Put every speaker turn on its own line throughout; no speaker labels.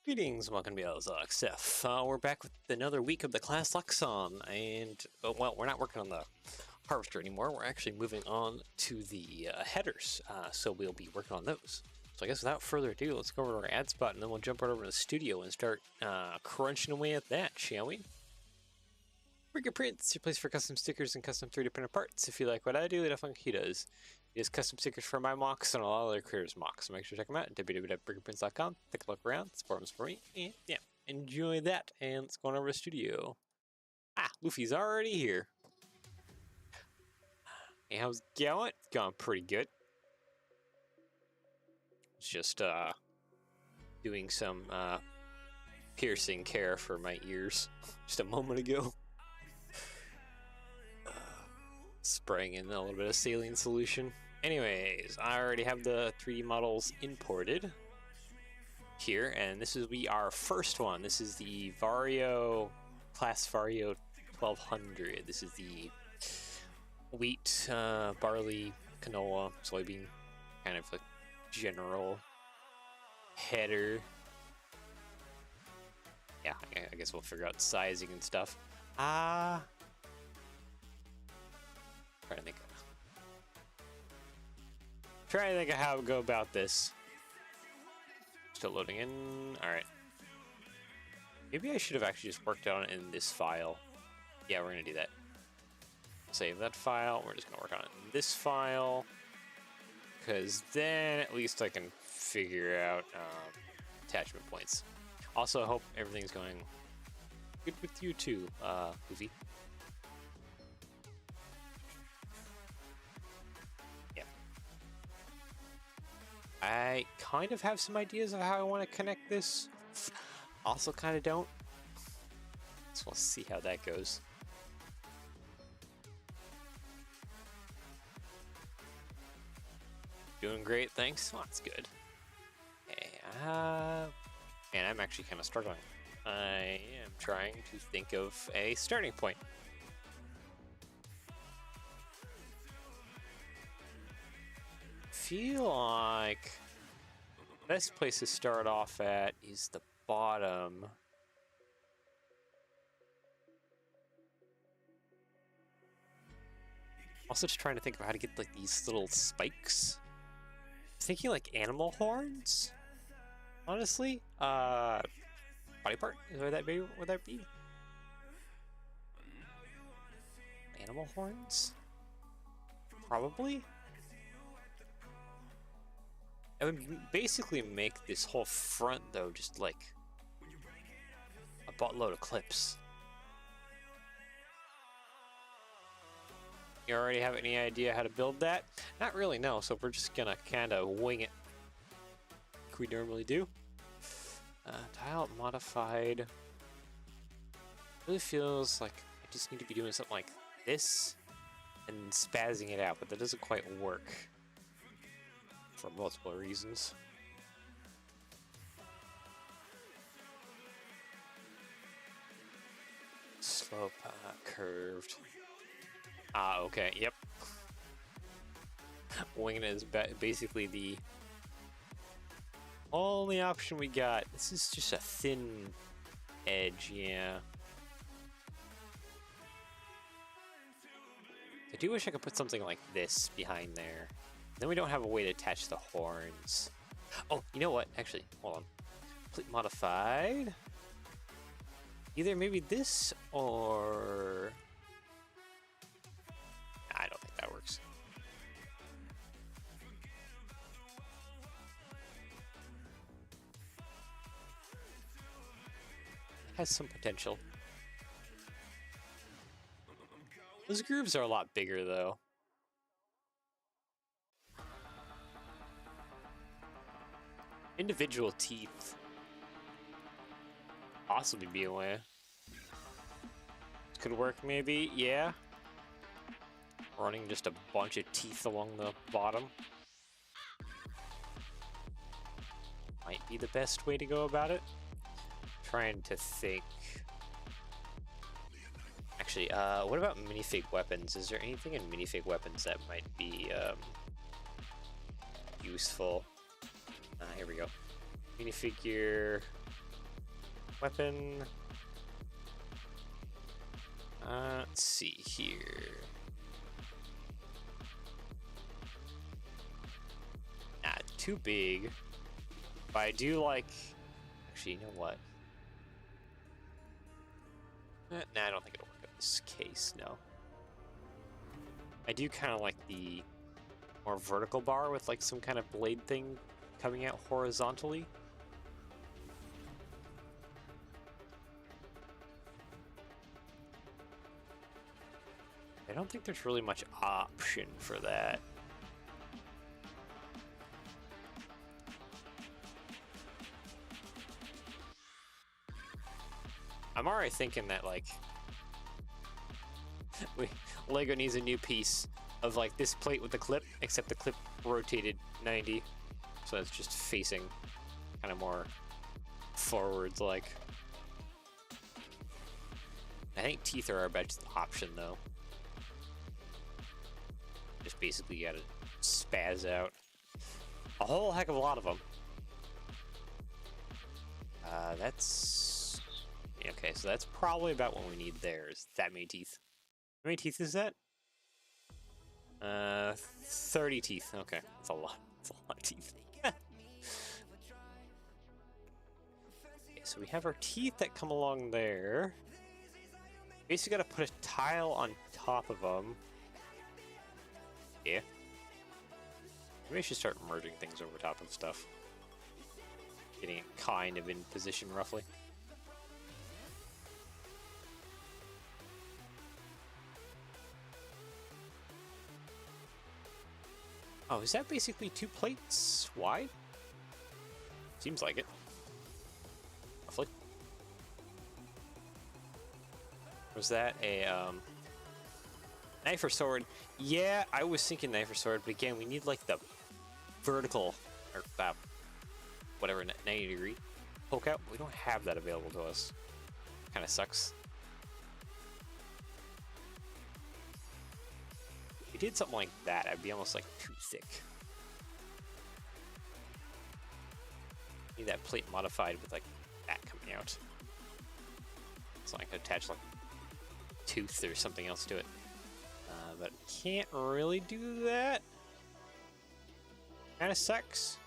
Greetings, welcome to XF. We're back with another week of the Claas Lexion, and, well, we're not working on the harvester anymore. We're actually moving on to the headers, so we'll be working on those. So I guess without further ado, let's go over to our ad spot, and then we'll jump right over to the studio and start crunching away at that, shall we? Brick Prints, your place for custom stickers and custom 3D printed parts. If you like what I do, definitely he does. He has custom stickers for my mocks and a lot of other creators' mocks, so make sure to check them out at www.brickprints.com. Take a look around, support them for me, and yeah, enjoy that. And let's go on over to the studio. Luffy's already here. Hey, how's it going? It's going pretty good. It's just doing some piercing care for my ears just a moment ago. Spraying in a little bit of saline solution. Anyways, I already have the 3D models imported here, and this will be our first one. This is the Claas Vario 1200. This is the wheat, barley, canola, soybean, kind of like general header. Yeah, I guess we'll figure out sizing and stuff. Trying to think of how to go about this. Still loading in. Alright. Maybe I should have actually just worked on it in this file. Yeah, we're going to do that. Save that file. We're just going to work on it in this file. Because then at least I can figure out attachment points. Also, I hope everything's going good with you too, Luffy. I kind of have some ideas of how I want to connect this. Also kind of don't. So we'll see how that goes. Doing great, thanks. Oh, that's good. Okay, and I'm actually kind of struggling. I am trying to think of a starting point. Feel like the best place to start off at is the bottom. Also just trying to think of how to get like these little spikes. Thinking like animal horns, honestly. Body part, would that be? Animal horns? Probably. I would basically make this whole front, though, just like a buttload of clips. You already have any idea how to build that? Not really, no, so we're just gonna kind of wing it like we normally do. Tile modified. Really feels like I just need to be doing something like this and spazzing it out, but that doesn't quite work. For multiple reasons. Slope, curved. Okay, yep. Winging is basically the only option we got. This is just a thin edge, yeah. I do wish I could put something like this behind there. Then we don't have a way to attach the horns. Oh, you know what? Actually, hold on. Complete modified. Either maybe this or... I don't think that works. Has some potential. Those grooves are a lot bigger, though. Individual teeth. Possibly be a way. Could work maybe, yeah. Running just a bunch of teeth along the bottom. Might be the best way to go about it. Trying to think. Actually, what about minifig weapons? Is there anything in minifig weapons that might be useful? Here we go. Minifigure. weapon. Let's see here. Not too big, but I do like. Actually, you know what? Nah, I don't think it'll work in this case. No. I do kind of like the more vertical bar with like some kind of blade thing coming out horizontally. I don't think there's really much option for that. I'm already thinking that like Lego needs a new piece of like this plate with the clip, except the clip rotated 90, so it's just facing kind of more forwards like. I think teeth are our best option though. Just basically you gotta spaz out a whole heck of a lot of them. That's okay, so that's probably about what we need there, is that many teeth. How many teeth is that? 30 teeth. Okay, that's a lot. That's a lot of teeth. Okay, so we have our teeth that come along there. Basically, gotta put a tile on top of them. Yeah. Maybe I should start merging things over top of stuff. Getting it kind of in position roughly. Oh, is that basically 2 plates wide? Seems like it. Roughly. Was that a knife or sword? Yeah, I was thinking knife or sword, but again, we need like the vertical or whatever 90-degree poke out. We don't have that available to us. Kind of sucks. If we did something like that, I'd be almost like too thick. Need that plate modified with like that coming out. So I can attach like tooth or something else to it. But can't really do that. Kind of sucks.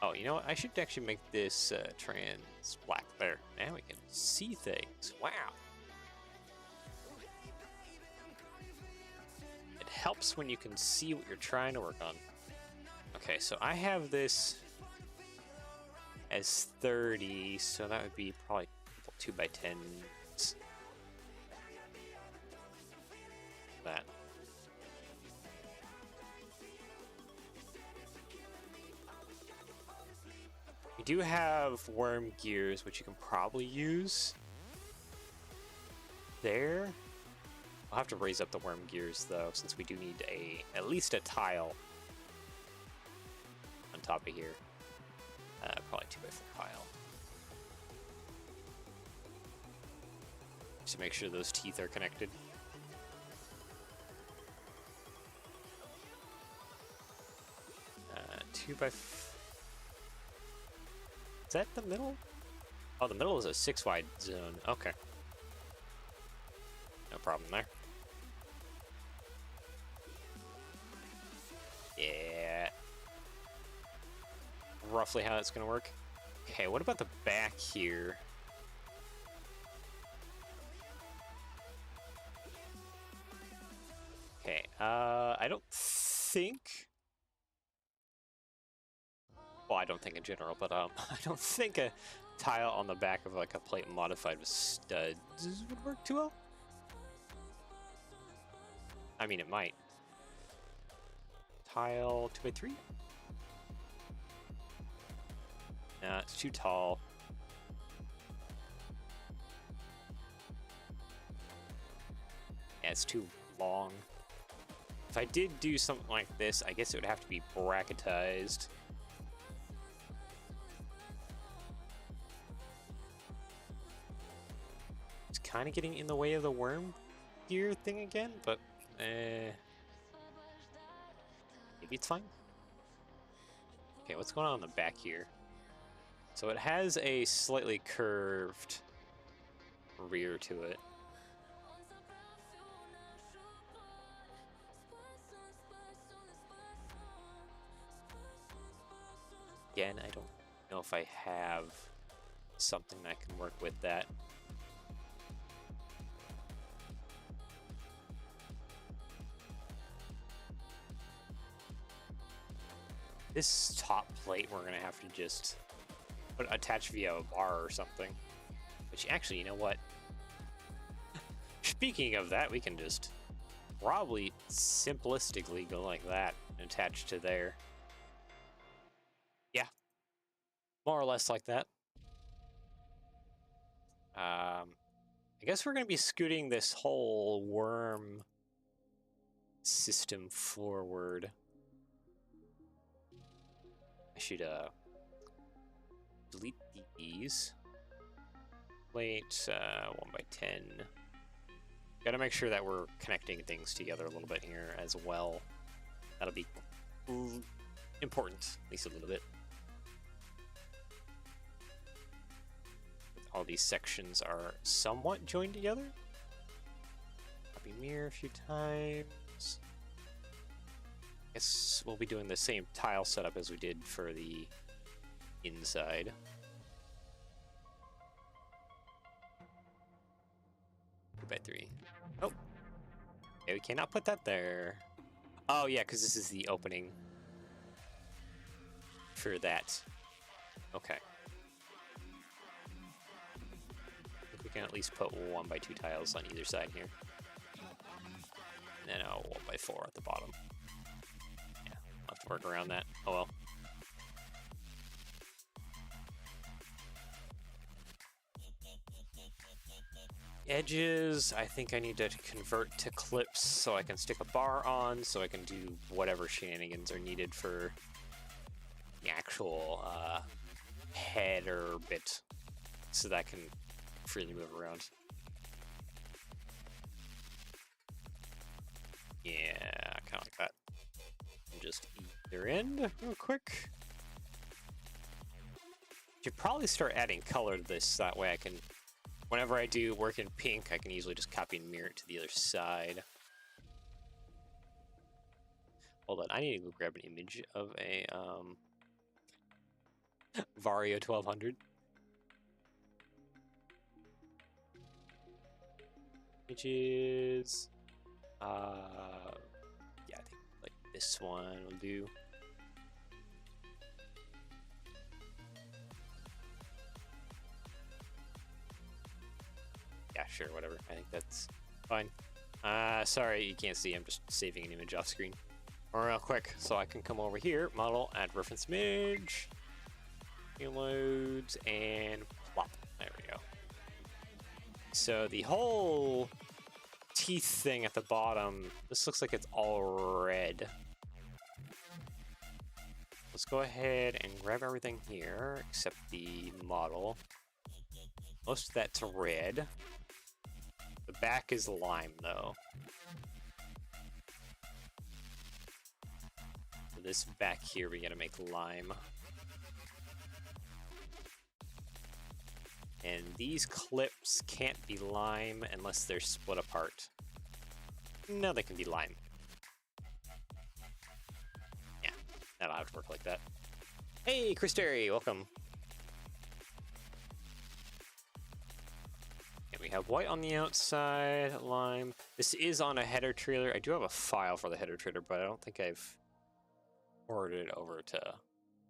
Oh, you know what? I should actually make this trans black there. Now we can see things. Wow. It helps when you can see what you're trying to work on. Okay, so I have this as 30, so that would be probably 2x10s. That. We do have worm gears, which you can probably use there. I'll have to raise up the worm gears though, since we do need at least a tile on top of here. Probably 2x4 tile. Just to make sure those teeth are connected. 2x4. Is that the middle? Oh, the middle is a 6 wide zone. Okay. No problem there. Yeah. Roughly how that's gonna work. Okay, what about the back here? Okay, I don't think... Well, I don't think in general, but I don't think a tile on the back of like a plate modified with studs would work too well. I mean, it might. Tile 2x3? Nah, it's too tall. Yeah, it's too long. If I did do something like this, I guess it would have to be bracketized. It's kind of getting in the way of the worm gear thing again, but maybe it's fine. Okay, what's going on the back here? So it has a slightly curved rear to it. Again, I don't know if I have something that can work with that. This top plate we're gonna have to just attach via a bar or something. Which actually, you know what? Speaking of that, we can just probably simplistically go like that and attach to there. Yeah, more or less like that. I guess we're gonna be scooting this whole worm system forward. I should delete these. Plate 1x10. Gotta make sure that we're connecting things together a little bit here as well. That'll be important, at least a little bit. All these sections are somewhat joined together. Copy mirror a few times. Guess we'll be doing the same tile setup as we did for the inside. By 3. Oh, okay, we cannot put that there. Oh yeah, because this is the opening for that. Okay. I think we can at least put 1x2 tiles on either side here. And then a 1x4 at the bottom. Yeah, I'll have to work around that. Oh well. Edges, I think I need to convert to clips so I can stick a bar on, so I can do whatever shenanigans are needed for the actual header bit, so that I can freely move around. Yeah, kind of like that. And just either end real quick. Should probably start adding color to this, that way I can, whenever I do work in pink, I can easily just copy and mirror it to the other side. Hold on, I need to go grab an image of a Vario 1200. Images. Yeah, I think like this one will do. Yeah, sure, whatever. I think that's fine. Sorry, you can't see. I'm just saving an image off screen. Real quick, so I can come over here, model, add reference image, loads, and plop. There we go. So the whole teeth thing at the bottom, this looks like it's all red. Let's go ahead and grab everything here, except the model. Most of that's red. The back is lime, though. So this back here, we gotta make lime. And these clips can't be lime unless they're split apart. No, they can be lime. Yeah, that'll have to work like that. Hey, Chris Terry, welcome. And we have white on the outside, lime. This is on a header trailer. I do have a file for the header trailer, but I don't think I've forwarded it over to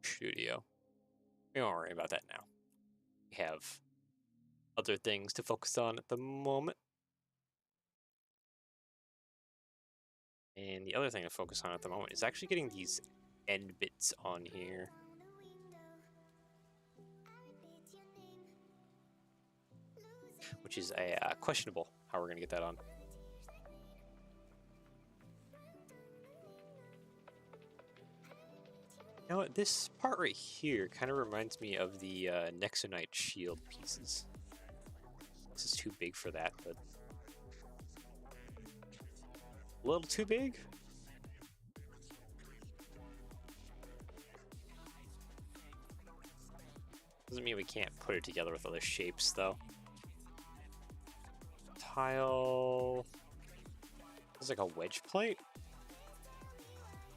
Studio. We won't worry about that now. We have other things to focus on at the moment. And the other thing to focus on at the moment is actually getting these end bits on here. Which is questionable how we're going to get that on. You know what? This part right here kind of reminds me of the Nexonite shield pieces. This is too big for that, but a little too big. Doesn't mean we can't put it together with other shapes, though. pile. It's like a wedge plate,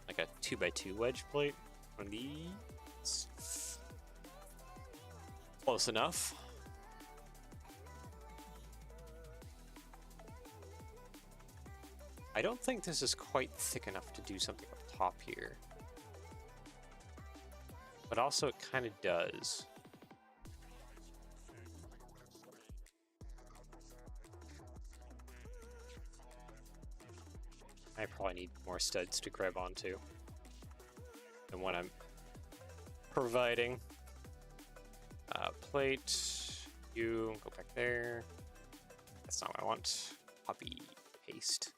like a 2x2 wedge plate. One of these. Close enough. I don't think this is quite thick enough to do something up top here. But also it kind of does. I probably need more studs to grab onto than what I'm providing. Plate, you go back there. That's not what I want. Copy, paste.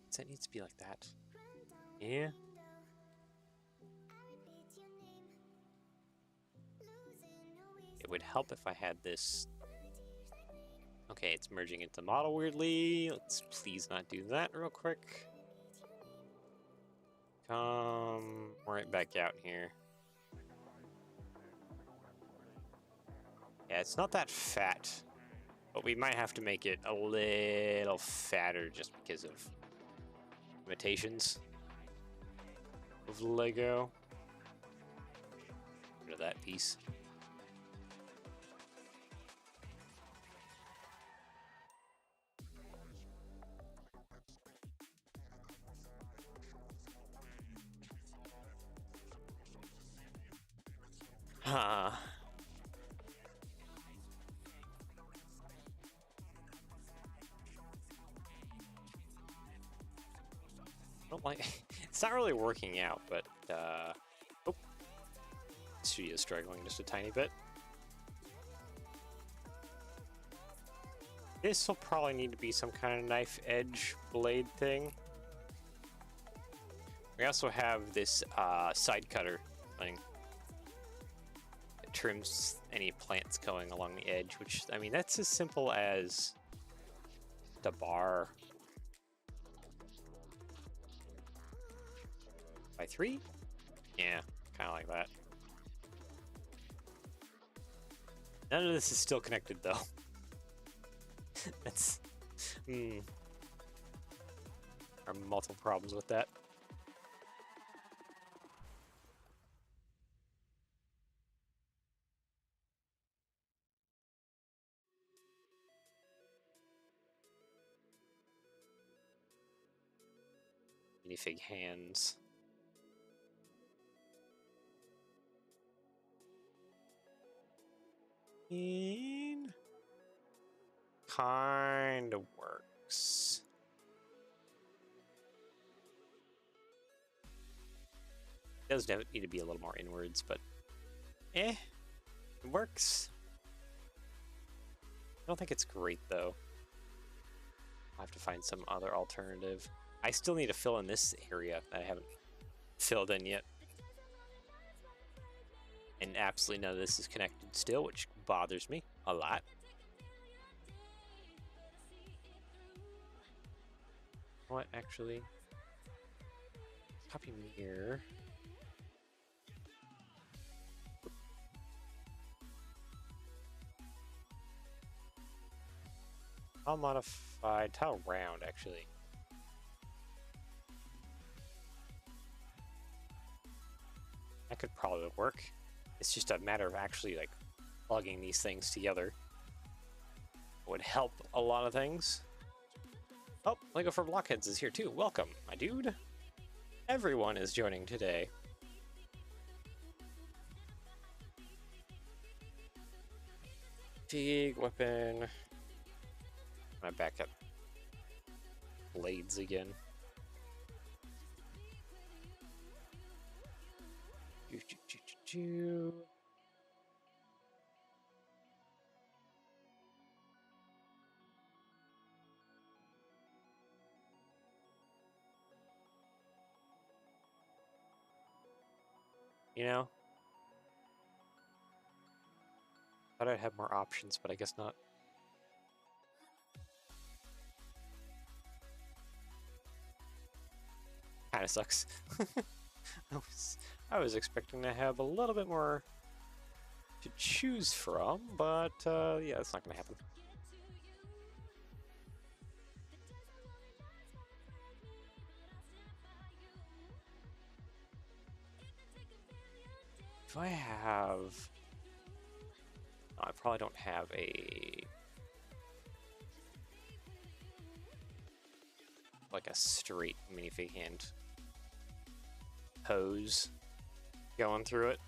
Does that need to be like that? Yeah. It would help if I had this. Okay, it's merging into the model weirdly. Let's please not do that real quick. Come right back out here. Yeah, it's not that fat, but we might have to make it a little fatter just because of limitations of Lego. Rid of that piece. Ah. I don't like. It's not really working out, but oh, she is struggling just a tiny bit. This will probably need to be some kind of knife edge blade thing. We also have this side cutter thing. It trims any plants going along the edge, which, I mean, that's as simple as the bar. By 3? Yeah, kind of like that. None of this is still connected, though. That's... There are multiple problems with that. Minifig hands. Kind of works. It does need to be a little more inwards, but it works. I don't think it's great though. I'll have to find some other alternative. I still need to fill in this area that I haven't filled in yet. And absolutely none of this is connected still, which bothers me a lot. What, actually? Copy mirror. Tile modified, tile round, actually. That could probably work. It's just a matter of actually like plugging these things together. It would help a lot of things. Oh, Lego for Blockheads is here too. Welcome, my dude. Everyone is joining today. Fig weapon. My backup blades again. You know, thought I'd have more options, but I guess not. Kind of sucks. I was expecting to have a little bit more to choose from, but yeah, it's not going to happen. Do I have... No, I probably don't have a... like a straight minifig hand hose going through it.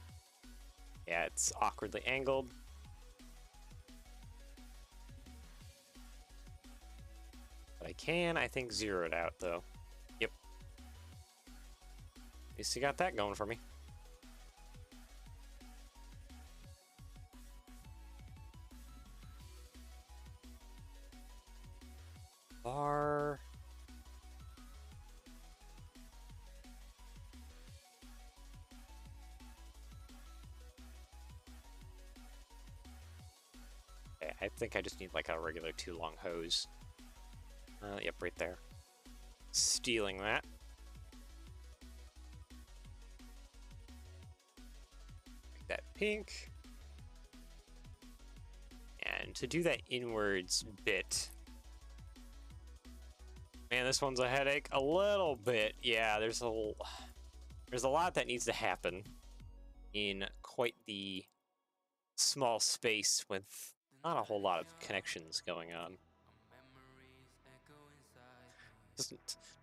Yeah, it's awkwardly angled. But I can, I think, zero it out, though. Yep. At least you got that going for me. Bar. Okay, I think I just need like a regular too long hose. Yep, right there. Stealing that. Make that pink. And to do that inwards bit, man, this one's a headache a little bit. Yeah, there's a lot that needs to happen in quite the small space with not a whole lot of connections going on.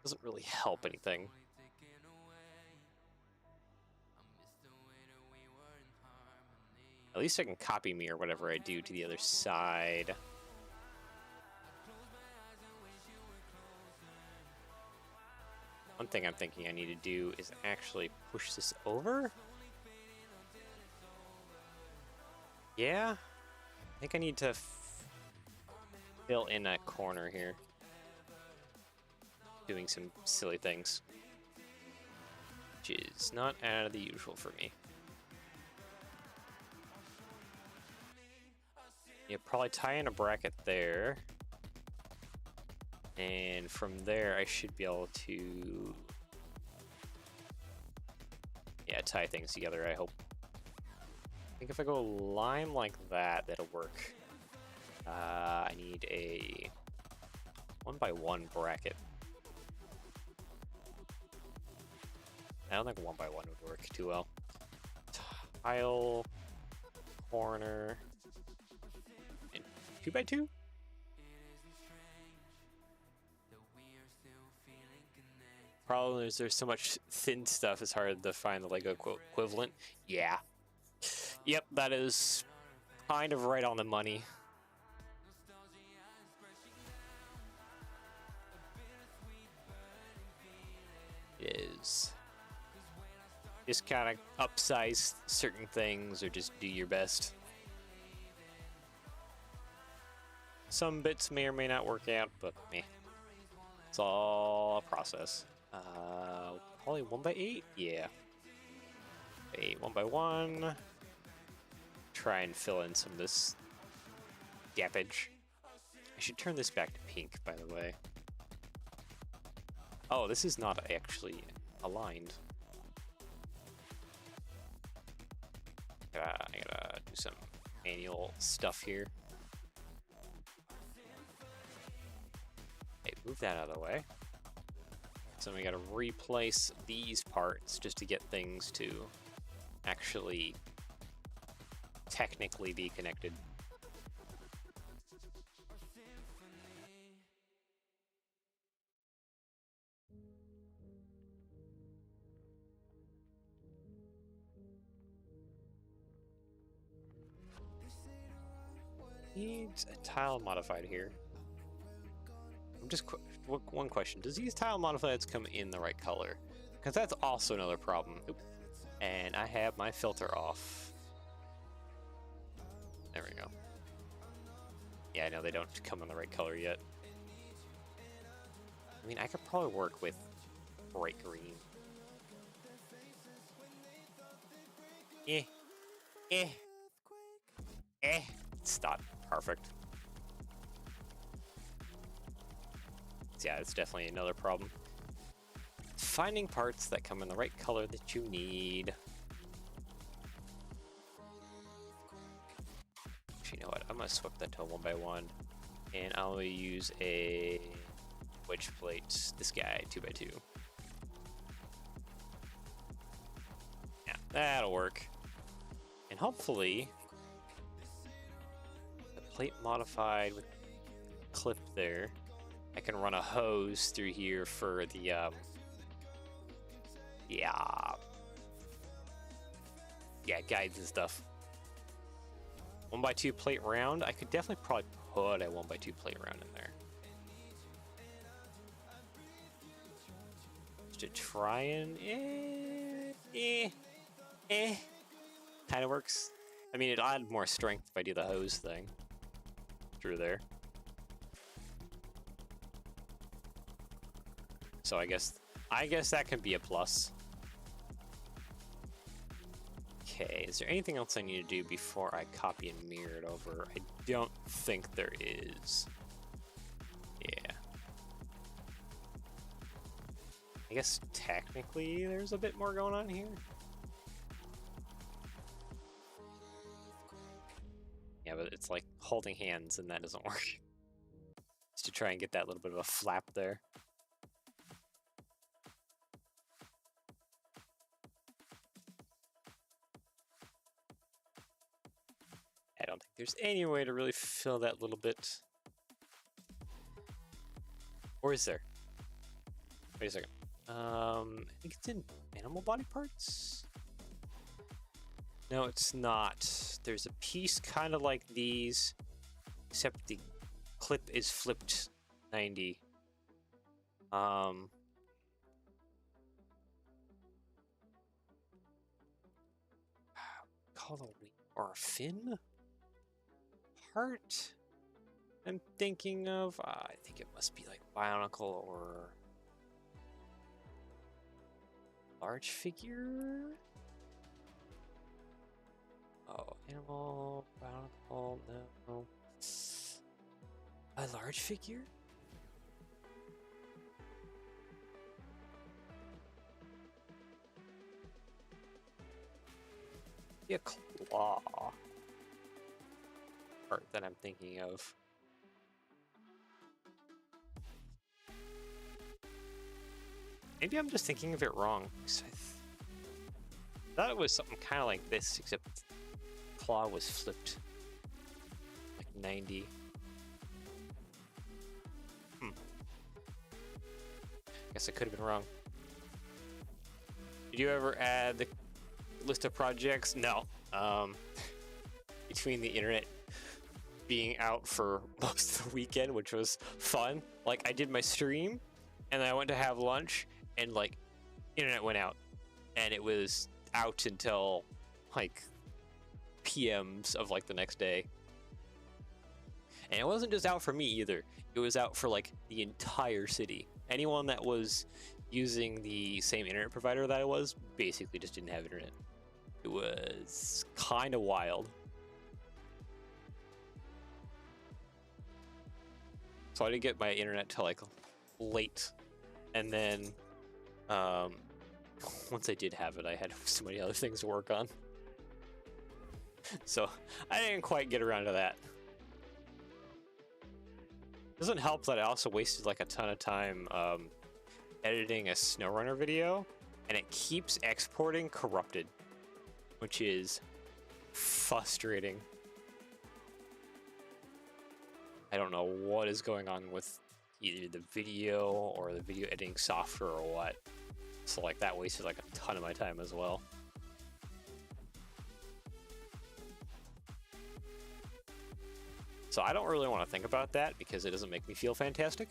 Doesn't really help anything. At least I can copy me or whatever I do to the other side. One thing I'm thinking I need to do is actually push this over. Yeah, I think I need to fill in a corner here. Doing some silly things, which is not out of the usual for me. Yeah, probably tie in a bracket there. And from there, I should be able to, yeah, tie things together, I hope. I think if I go lime like that, that'll work. I need a 1x1 bracket. I don't think 1x1 would work too well. Tile, corner, and 2x2? Problem is there's so much thin stuff, it's hard to find the Lego equivalent. Yeah. Yep, that is kind of right on the money. It is. Just kind of upsize certain things or just do your best. Some bits may or may not work out, but meh. It's all a process. Probably 1x8? Yeah. 1x1. Try and fill in some of this gappage. I should turn this back to pink, by the way. Oh, this is not actually aligned. I gotta do some manual stuff here. Okay, move that out of the way. So we gotta replace these parts just to get things to actually technically be connected. Needs a tile modified here. I'm just one question: does these tile modifieds come in the right color? Because that's also another problem. Oop. And I have my filter off. There we go. Yeah, I know they don't come in the right color yet. I mean, I could probably work with bright green. It's not perfect. Yeah, it's definitely another problem. Finding parts that come in the right color that you need. Actually, you know what? I'm gonna swap that to a 1x1, and I'll use a wedge plate. This guy, 2x2. Yeah, that'll work. And hopefully, the plate modified with clip there, I can run a hose through here for the, yeah, guides and stuff. 1x2 plate round, I could definitely probably put a 1x2 plate round in there. Just to try and, kind of works. I mean, it'll add more strength if I do the hose thing through there. So I guess that can be a plus. Okay, is there anything else I need to do before I copy and mirror it over? I don't think there is. Yeah. I guess technically there's a bit more going on here. Yeah, but it's like holding hands and that doesn't work. Just to try and get that little bit of a flap there. I don't think there's any way to really fill that little bit. Or is there? Wait a second. I think it's in animal body parts? No, it's not. There's a piece kind of like these, except the clip is flipped 90. Call it a wing or a fin part. I'm thinking of. I think it must be like Bionicle or large figure. Oh, animal, Bionicle, no. A large figure? Be a claw part that I'm thinking of. Maybe I'm just thinking of it wrong. I thought it was something kind of like this, except claw was flipped like 90. Guess I could have been wrong. Did you ever add the list of projects? No. Between the internet being out for most of the weekend, which was fun. Like, I did my stream, and then I went to have lunch, and, like, internet went out. And it was out until, like, PMs of, like, the next day. And it wasn't just out for me, either. It was out for, like, the entire city. Anyone that was using the same internet provider that I was basically just didn't have internet. It was kind of wild. So I didn't get my internet till like late, and then once I did have it, I had so many other things to work on. So I didn't quite get around to that. Doesn't help that I also wasted like a ton of time editing a SnowRunner video, and it keeps exporting corrupted, which is frustrating. I don't know what is going on with either the video or the video editing software or what. So like that wasted like a ton of my time as well. So I don't really want to think about that because it doesn't make me feel fantastic.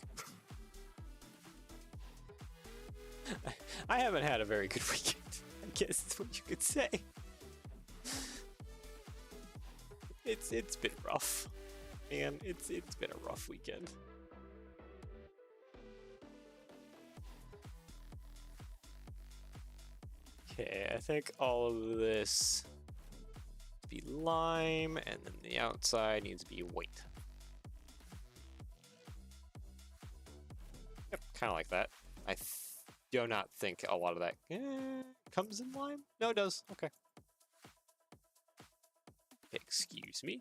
I haven't had a very good weekend, I guess is what you could say. It's been rough. Man, it's been a rough weekend. Okay, I think all of this be lime, and then the outside needs to be white. Yep, kind of like that. I do not think a lot of that comes in lime. No, it does. Okay. Excuse me.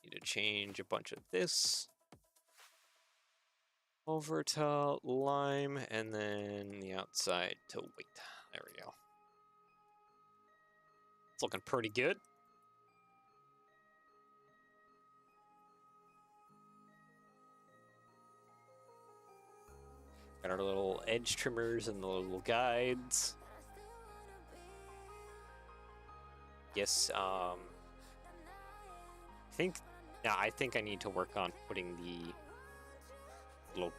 Need to change a bunch of this over to lime, and then the outside to white. There we go. It's looking pretty good. Got our little edge trimmers and the little guides. Yes, I think I need to work on putting the little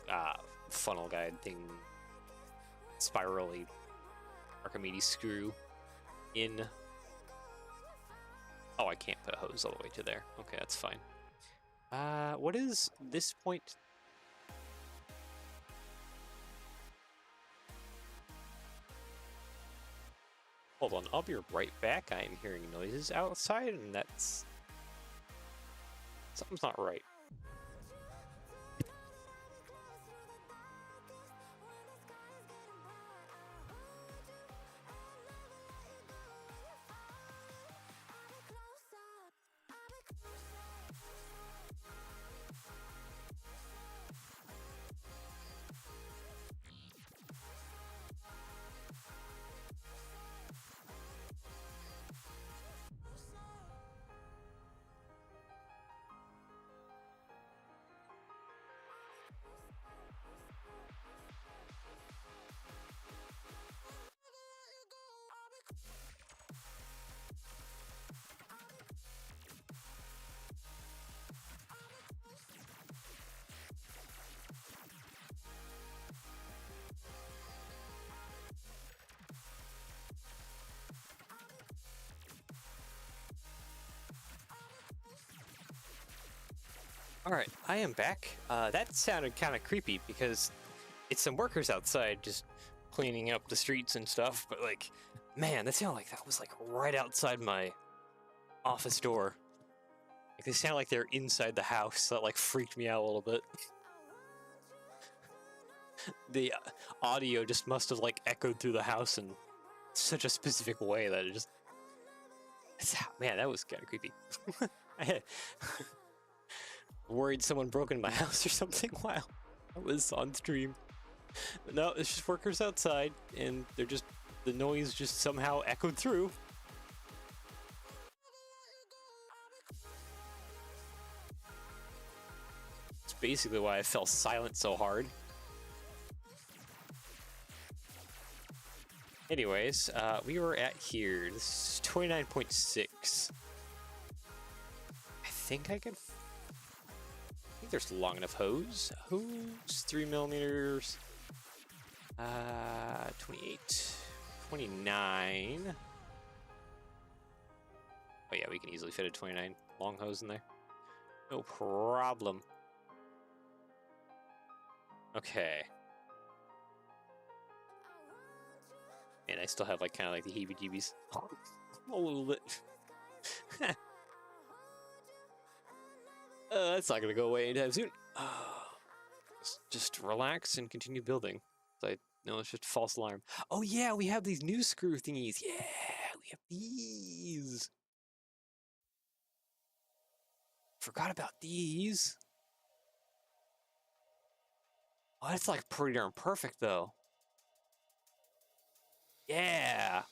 funnel guide thing, spirally Archimedes screw in. Oh, I can't put a hose all the way to there. Okay, that's fine. What is this point? Hold on, I'll be right back. I am hearing noises outside, and that's... something's not right. Alright, I am back. That sounded kind of creepy because it's some workers outside just cleaning up the streets and stuff, but like, man, that sounded like that was like right outside my office door. Like they sound like they're inside the house. That like freaked me out a little bit. The audio just must have like echoed through the house in such a specific way that it just... man, that was kind of creepy. I had... worried someone broke into my house or something while I was on stream. But no, it's just workers outside, and they're just... the noise just somehow echoed through. It's basically why I fell silent so hard. Anyways, we were at here. This is 29.6. I think I could... I think there's long enough hose. Hose, 3 millimeters. 28, 29. Oh yeah, we can easily fit a 29 long hose in there. No problem. Okay. And I still have like kind of like the heebie-jeebies a little bit. That's not gonna go away anytime soon. Just relax and continue building. I know it's just a false alarm. Oh yeah, we have these new screw thingies. Yeah, we have these. Forgot about these. Oh, that's like pretty darn perfect though. Yeah.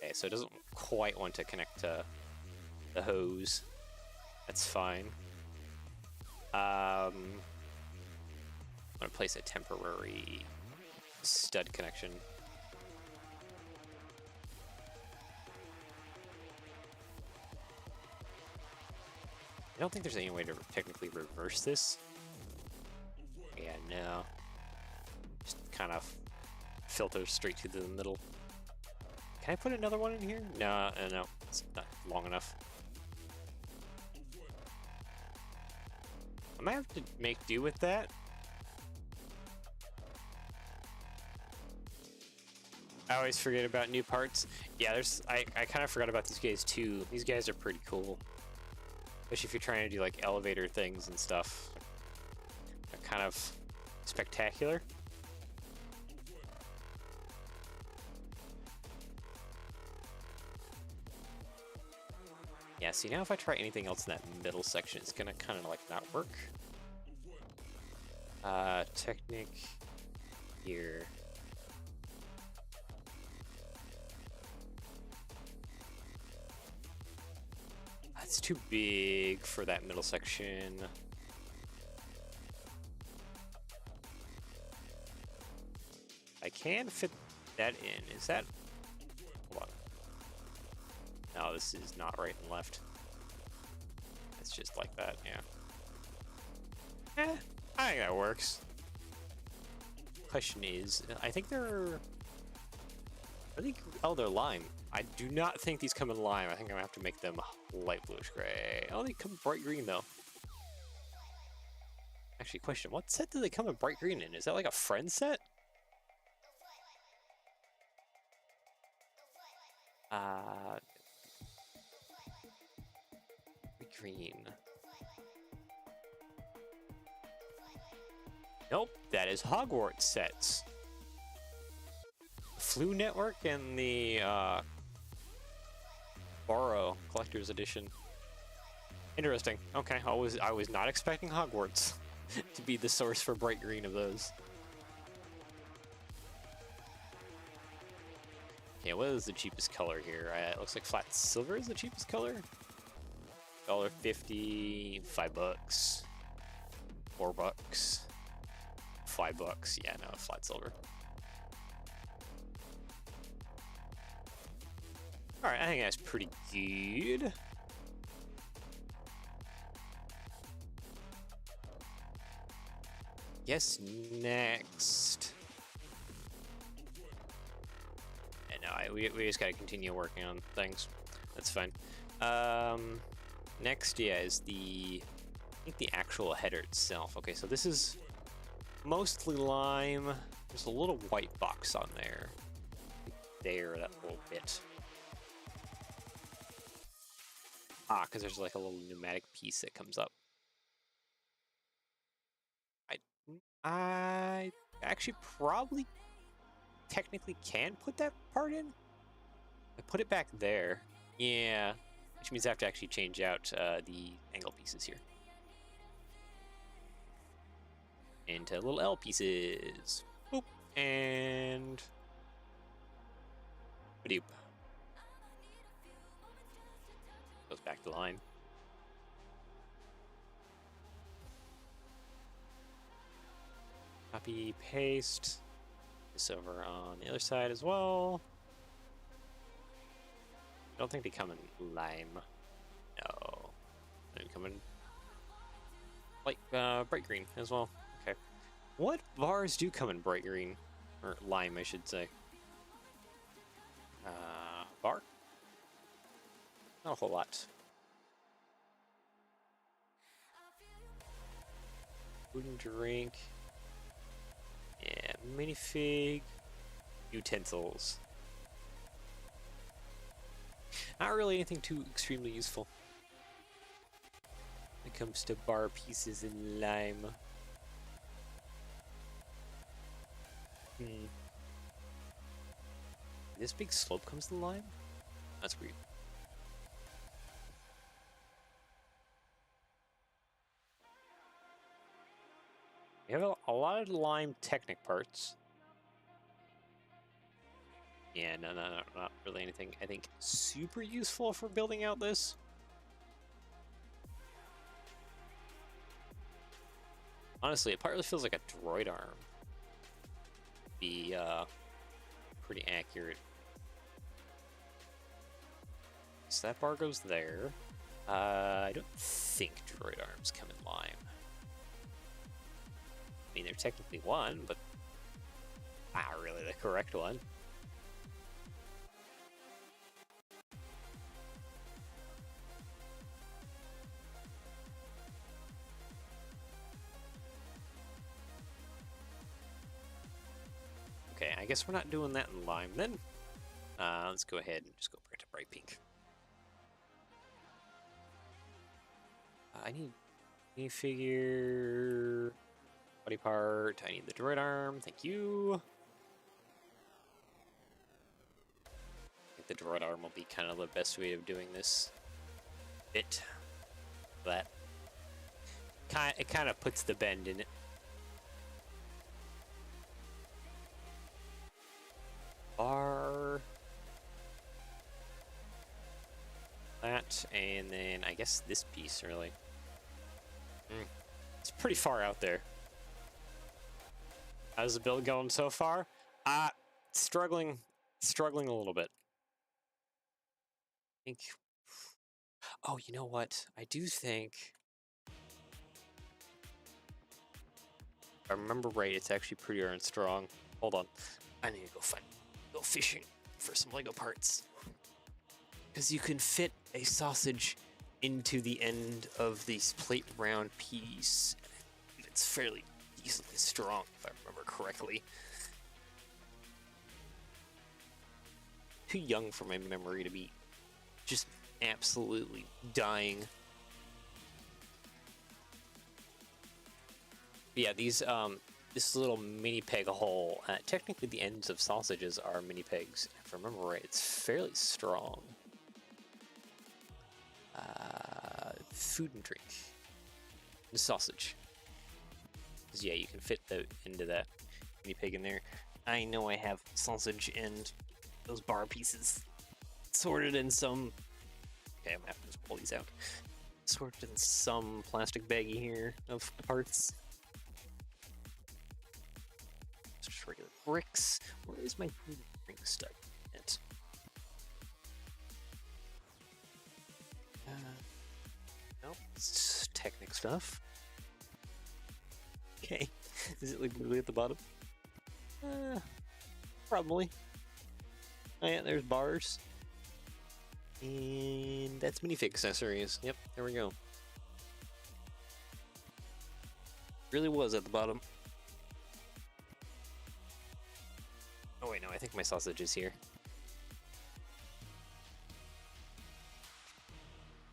Okay, so it doesn't quite want to connect to the hose. That's fine. I'm gonna place a temporary stud connection. I don't think there's any way to technically reverse this. Yeah, no. Just kind of filters straight to the middle. Can I put another one in here? No, no, it's not long enough. I might have to make do with that. I always forget about new parts. Yeah, I kind of forgot about these guys too. These guys are pretty cool. Especially if you're trying to do like elevator things and stuff. They're kind of spectacular. Yeah, see now if I try anything else in that middle section, it's gonna kind of like not work. Technic here. That's too big for that middle section. I can fit that in. Is that... Hold on. No, this is not right and left. It's just like that, yeah. I think that works. Question is, I think they're... Oh, they're lime. I do not think these come in lime. I think I'm gonna have to make them light bluish gray. Oh, they come bright green though. Actually, question, what set do they come in bright green in? Is that like a friend set? Green. Nope, that is Hogwarts sets. Flu Network and the Borrow Collector's Edition. Interesting. Okay, I was not expecting Hogwarts to be the source for bright green of those. Okay, what is the cheapest color here? It looks like flat silver is the cheapest color. $1.50, $5, $4, $5. Yeah, no, flat silver. All right, I think that's pretty good. Guess next. And no, we just gotta continue working on things. That's fine. Next, yeah, is I think the actual header itself. Okay, so this is mostly lime. There's a little white box on there. There, that little bit. Ah, because there's like a little pneumatic piece that comes up. I actually probably technically can put that part in. I put it back there. Yeah. Which means I have to actually change out the angle pieces here. Into little L pieces. Boop. And... Badoop. Goes back to line. Copy, paste. This over on the other side as well. I don't think they come in lime. No. They come in like bright green as well. Okay. What bars do come in bright green? Or lime, I should say. Bar? Not a whole lot. Food and drink. Yeah, minifig. Utensils. Not really anything too extremely useful when it comes to bar pieces in lime. This big slope comes in lime? That's weird. We have a lot of lime Technic parts. Yeah, no, not really anything, I think, super useful for building out this. Honestly, it partly feels like a droid arm. Be pretty accurate. So that bar goes there. I don't think droid arms come in lime. I mean, they're technically one, but not really the correct one. Okay, I guess we're not doing that in lime then. Let's go ahead and just go back to bright pink. I need figure, body part. I need the droid arm. Thank you. I think the droid arm will be kind of the best way of doing this bit. That it kind of puts the bend in it. that, and then I guess this piece, really. It's pretty far out there. How's the build going so far? Struggling a little bit. I think... Oh, you know what? I do think... If I remember right, it's actually pretty darn strong. Hold on. I need to go fishing for some Lego parts. Because you can fit a sausage into the end of this plate round piece. It's fairly decently strong, if I remember correctly. Too young for my memory to be just absolutely dying. Yeah, these this little mini peg hole. Technically, the ends of sausages are mini pegs. If I remember right, it's fairly strong. Food and drink. The sausage. Because yeah, you can fit into that mini peg in there. I know I have sausage and those bar pieces sorted in some. Okay, I'm gonna have to just pull these out. Sorted in some plastic baggie here of parts. Just regular bricks. Where is my food and drink stuff? Nope, it's Technic stuff. Okay, is it like literally at the bottom? Probably. Oh yeah, there's bars. And that's minifig accessories. Yep, there we go. Really was at the bottom. Oh wait, no, I think my sausage is here.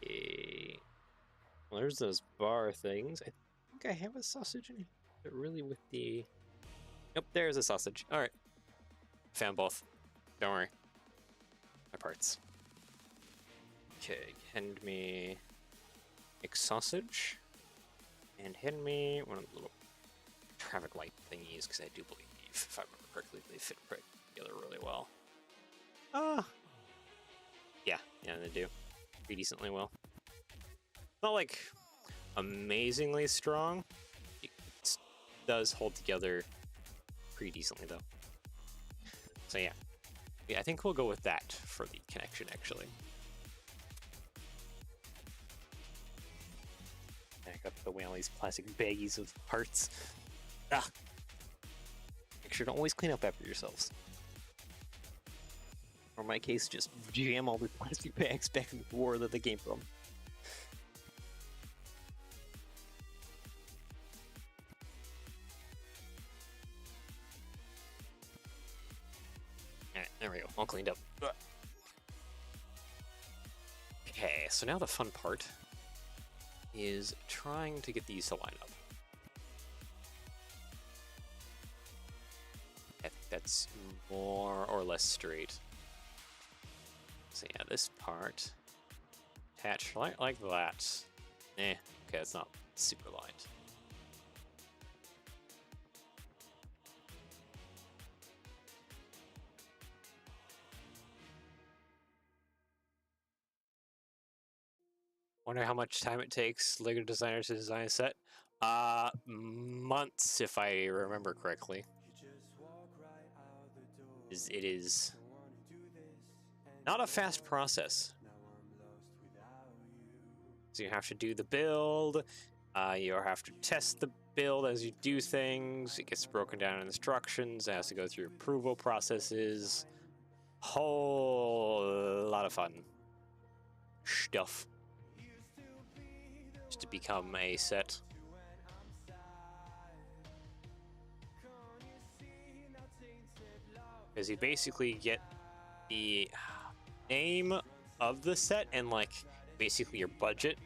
Okay. Well, there's those bar things. I think I have a sausage in here. But really with the... Nope, there's a sausage. Alright. Found both. Don't worry. My parts. Okay, hand me a sausage. And hand me one of the little traffic light thingies, because I do believe, if I remember correctly, they fit together really well. Yeah, they do. Pretty decently well. Not like amazingly strong. It does hold together pretty decently though. So yeah, I think we'll go with that for the connection actually. Back up the way all these plastic baggies of parts. Make sure to always clean up after yourselves. Or in my case, just jam all the plastic bags back in the drawer that they came from. Alright, there we go, all cleaned up. Okay, so now the fun part is trying to get these to line up. I think that's more or less straight. So yeah, this part attached like that. Okay, it's not super lined. Wonder how much time it takes Lego designers to design a set. Months, if I remember correctly. It is not a fast process. So you have to do the build, you have to test the build as you do things, it gets broken down in instructions, it has to go through approval processes. Whole lot of fun stuff just to become a set. Because you basically get the name of the set and like basically your budget,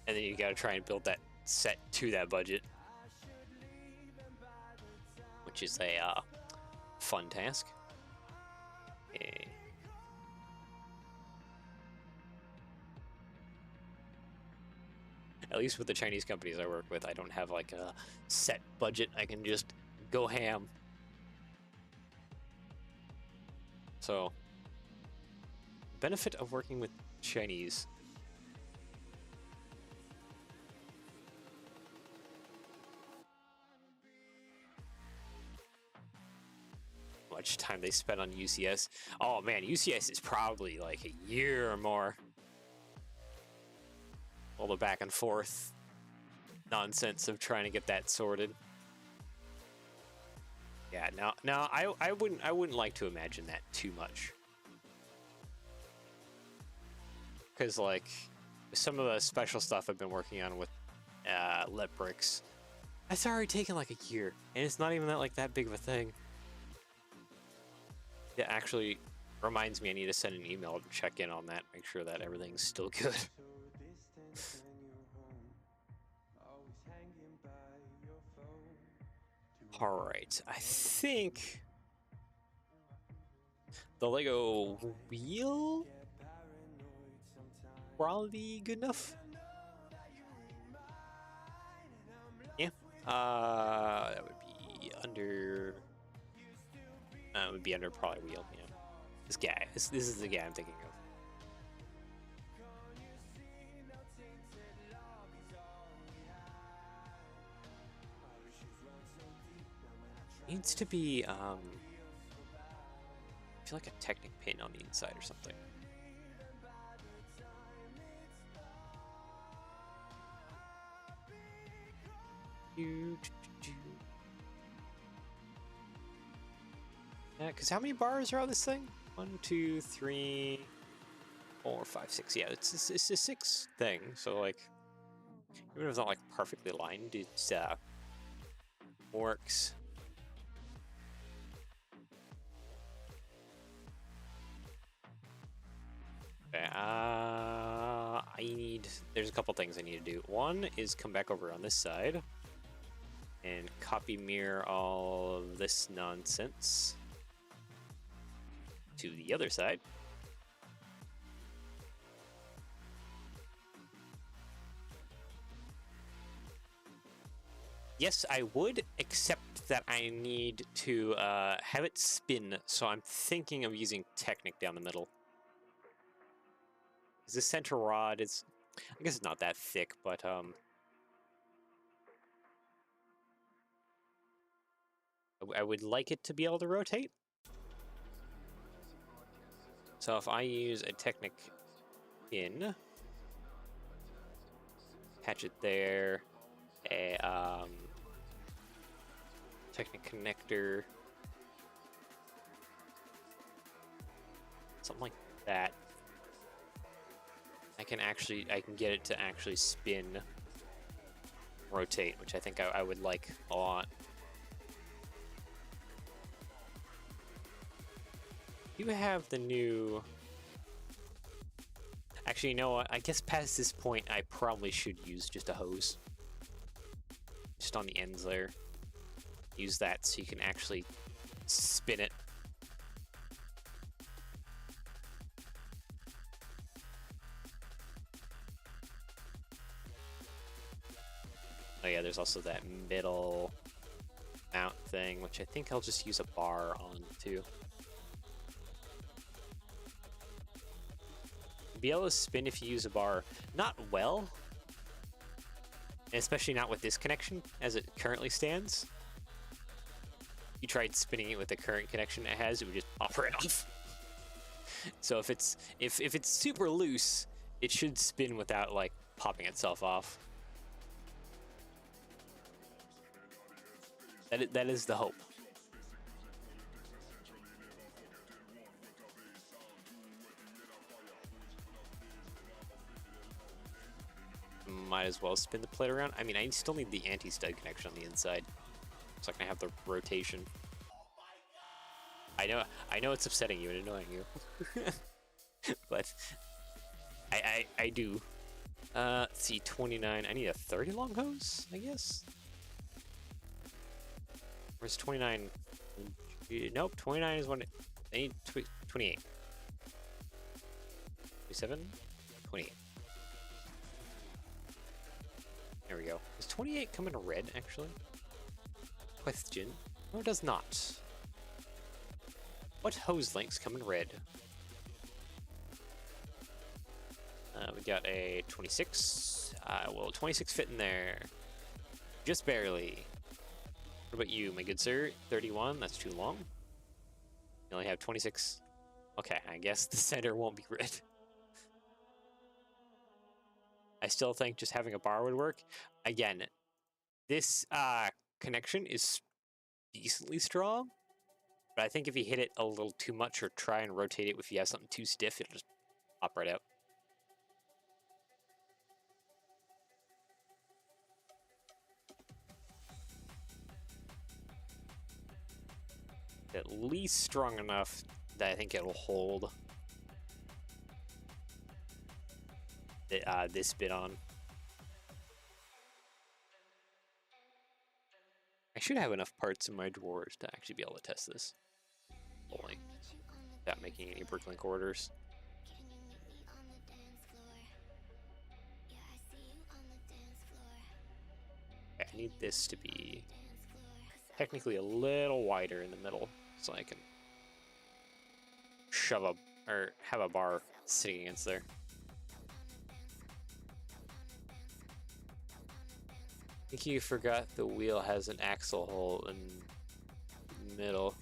and then you gotta try and build that set to that budget, which is a fun task. Okay. At least with the Chinese companies I work with, I don't have like a set budget. I can just go ham. So, benefit of working with Chinese much time they spent on UCS. Oh man, UCS is probably like a year or more. All the back and forth nonsense of trying to get that sorted. Yeah, no, I wouldn't like to imagine that too much. Because like some of the special stuff I've been working on with Let Bricks, that's already taken like a year, and it's not even that big of a thing. It actually reminds me I need to send an email to check in on that, make sure that everything's still good. All right, I think the Lego wheel probably good enough. Yeah, that would be under. It would be under probably wheel. Yeah, this guy. This is the guy I'm thinking of. Needs to be I feel like a Technic pin on the inside or something. Yeah, because how many bars are on this thing? 1, 2, 3, 4, 5, 6. Yeah, it's a 6 thing. So like, even if it's not like perfectly aligned, it's works. Okay, there's a couple things I need to do. One is come back over on this side and copy mirror all of this nonsense to the other side. Yes, I would, except that I need to have it spin, so I'm thinking of using Technic down the middle. The center rod is, I guess it's not that thick, but I would like it to be able to rotate. So if I use a Technic pin, attach it there, a Technic connector, something like that. I can get it to actually spin, rotate, which I think I would like a lot. You have the new. Actually, you know what? I guess past this point, I probably should use just a hose, just on the ends there. Use that so you can actually spin it. Oh yeah, there's also that middle mount thing, which I think I'll just use a bar on too. Be able to spin if you use a bar, not well, and especially not with this connection as it currently stands. You tried spinning it with the current connection it has, it would just pop right off. So if it's super loose, it should spin without like popping itself off. That is the hope. Might as well spin the plate around. I mean, I still need the anti-stud connection on the inside, so I can have the rotation. I know it's upsetting you and annoying you, but I do. Let's see, 29. I need a 30 long hose, I guess. Where's 29? Nope, 29 is one. I need 28. 27? 28. There we go. Does 28 come in red, actually? Question. No, it does not. What hose links come in red? We got a 26. Will 26 fit in there? Just barely. What about you, my good sir? 31, that's too long. You only have 26. Okay, I guess the center won't be red. I still think just having a bar would work. Again, this connection is decently strong, but I think if you hit it a little too much or try and rotate it if you have something too stiff, it'll just pop right out. At least strong enough that I think it'll hold this bit on. I should have enough parts in my drawers to actually be able to test this fully without making any bricklink orders. Okay, I need this to be technically a little wider in the middle so I can shove a or have a bar sitting against there. I think you forgot the wheel has an axle hole in the middle.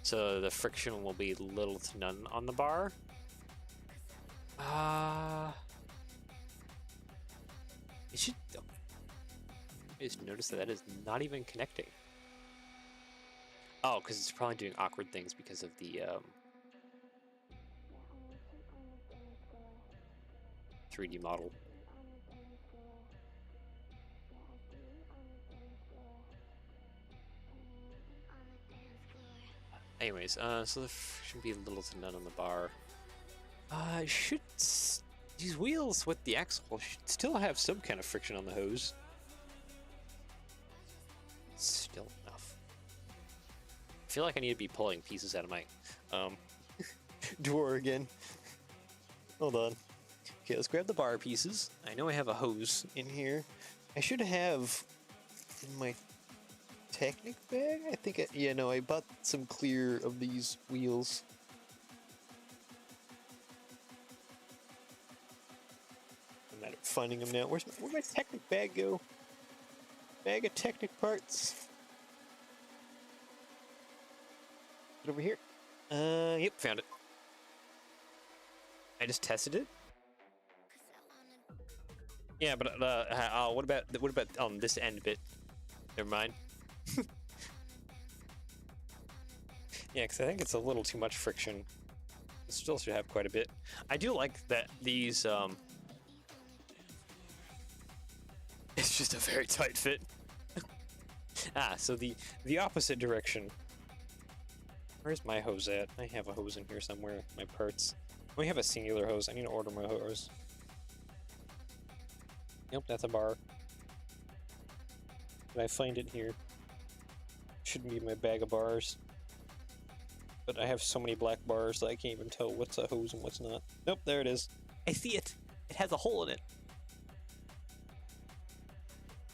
So the friction will be little to none on the bar. It should. I just noticed that is not even connecting. Oh, because it's probably doing awkward things because of the 3D model. Anyways, so there should be little to none on the bar. These wheels with the axle should still have some kind of friction on the hose. Still enough. I feel like I need to be pulling pieces out of my drawer again. Hold on. Okay, let's grab the bar pieces. I know I have a hose in here. I should have in my Technic bag? I think I bought some clear of these wheels. I'm not finding them now. Where'd my Technic bag go? Bag of Technic parts. Is it over here? Yep, found it. I just tested it. Yeah, but what about this end bit? Never mind. Yeah, because I think it's a little too much friction. It still should have quite a bit. I do like that these. It's just a very tight fit. So the opposite direction. Where's my hose at? I have a hose in here somewhere. My parts. We have a singular hose. I need to order my hose. Yep, that's a bar. Did I find it here? Shouldn't be my bag of bars. But I have so many black bars that I can't even tell what's a hose and what's not. Nope, there it is. I see it. It has a hole in it.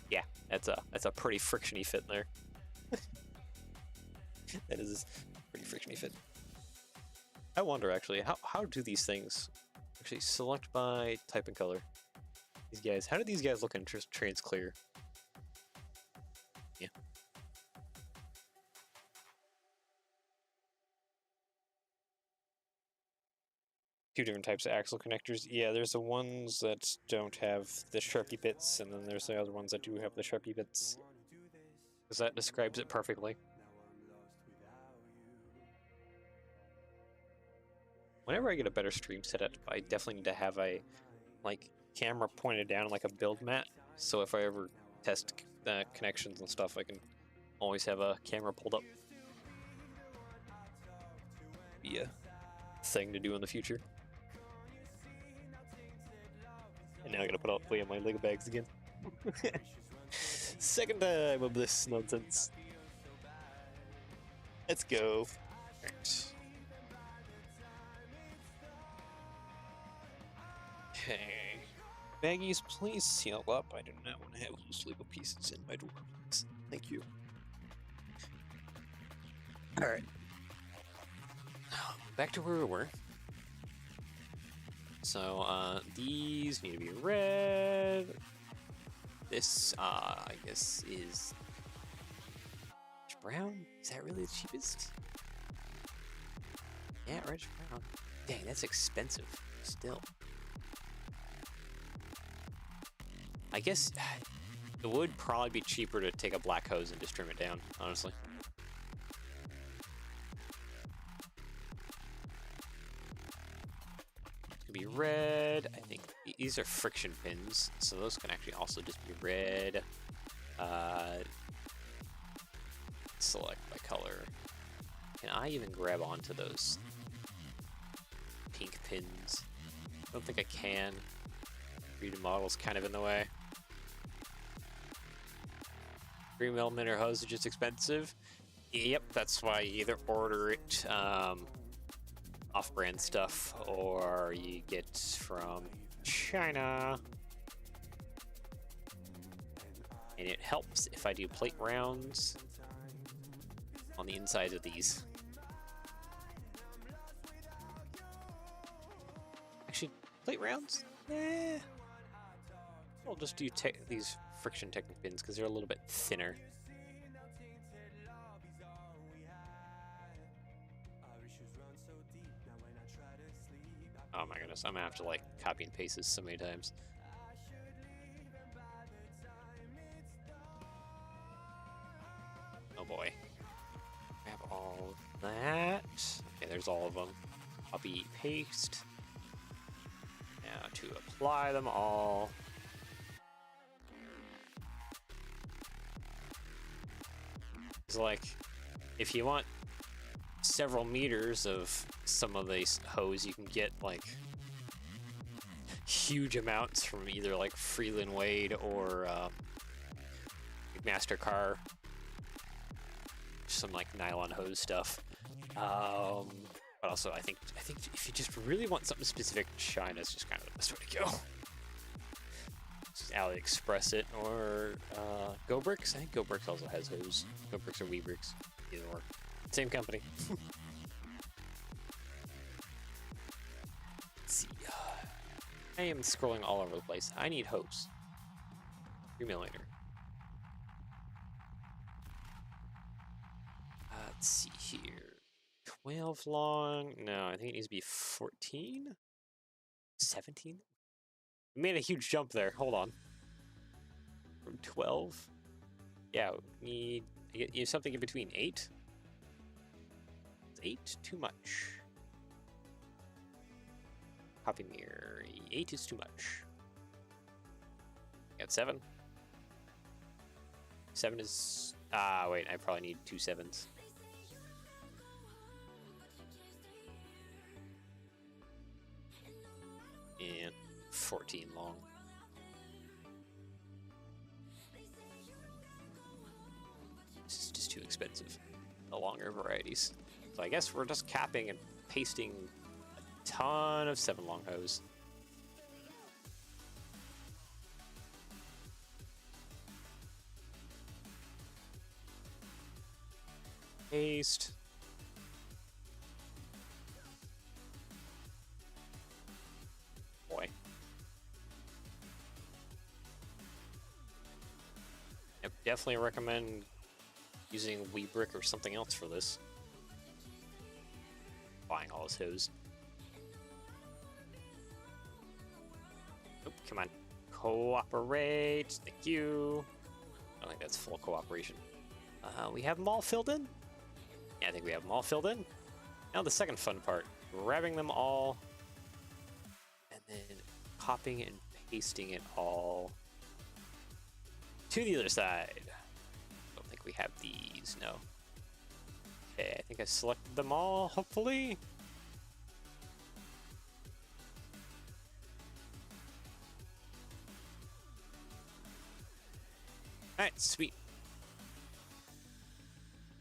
Yeah, that's a pretty frictiony fit there. That is a pretty frictiony fit. I wonder actually, how do these things actually select by type and color? These guys, how do these guys look in trans clear? Yeah. Two different types of axle connectors. Yeah, there's the ones that don't have the Sharpie bits, and then there's the other ones that do have the Sharpie bits. Because that describes it perfectly. Whenever I get a better stream setup, I definitely need to have a camera pointed down like a build mat. So if I ever test connections and stuff, I can always have a camera pulled up. Be a thing to do in the future. And now I gotta put out play on my Lego bags again. Second time of this nonsense. Let's go. Right. Okay. Baggies, please seal up. I do not want to have loose Lego pieces in my drawers. Thank you. Alright. Back to where we were. So, these need to be red. This, I guess, is brown? Is that really the cheapest? Yeah, reddish brown. Dang, that's expensive still. I guess it would probably be cheaper to take a black hose and just trim it down, honestly. It's gonna be red. I think these are friction pins, so those can actually also just be red. Select by color. Can I even grab onto those pink pins? I don't think I can. 3D model's kind of in the way. 3mm hose is just expensive. Yep, that's why you either order it off-brand stuff or you get from China. And it helps if I do plate rounds on the insides of these. Actually, plate rounds? Eh. I'll just do these friction Technic pins because they're a little bit thinner. Oh my goodness, I'm gonna have to like copy and paste this so many times. Oh boy. Grab all of that. Okay, there's all of them. Copy, paste. Now to apply them all. It's like, if you want several meters of some of these hose, you can get like huge amounts from either like Freeland Wade or MasterCar. Some like nylon hose stuff. But also I think if you just really want something specific, China's just kind of the best way to go. Just AliExpress it or GoBricks. I think GoBricks also has hose. GoBricks or WeBricks, either or. Same company. Let's see. I am scrolling all over the place. I need hose. 3mm. Let's see here. 12 long. No, I think it needs to be 14? 17? We made a huge jump there. Hold on. From 12? Yeah, we need something in between. 8? Is 8 too much? Copy mirror. 8 is too much. Got 7. 7 is... Ah, wait, I probably need 2 7s. And 14 long. This is just too expensive. The longer varieties. So I guess we're just capping and pasting a ton of 7 long hose. Paste. Boy. I definitely recommend using WeBrick or something else for this. Buying all this hose. Oh, come on. Cooperate. Thank you. I don't think that's full cooperation. We have them all filled in? Yeah, I think we have them all filled in. Now the second fun part. Grabbing them all. And then copying and pasting it all to the other side. Don't think we have these, no. Okay, I think I selected them all, hopefully. Alright, sweet.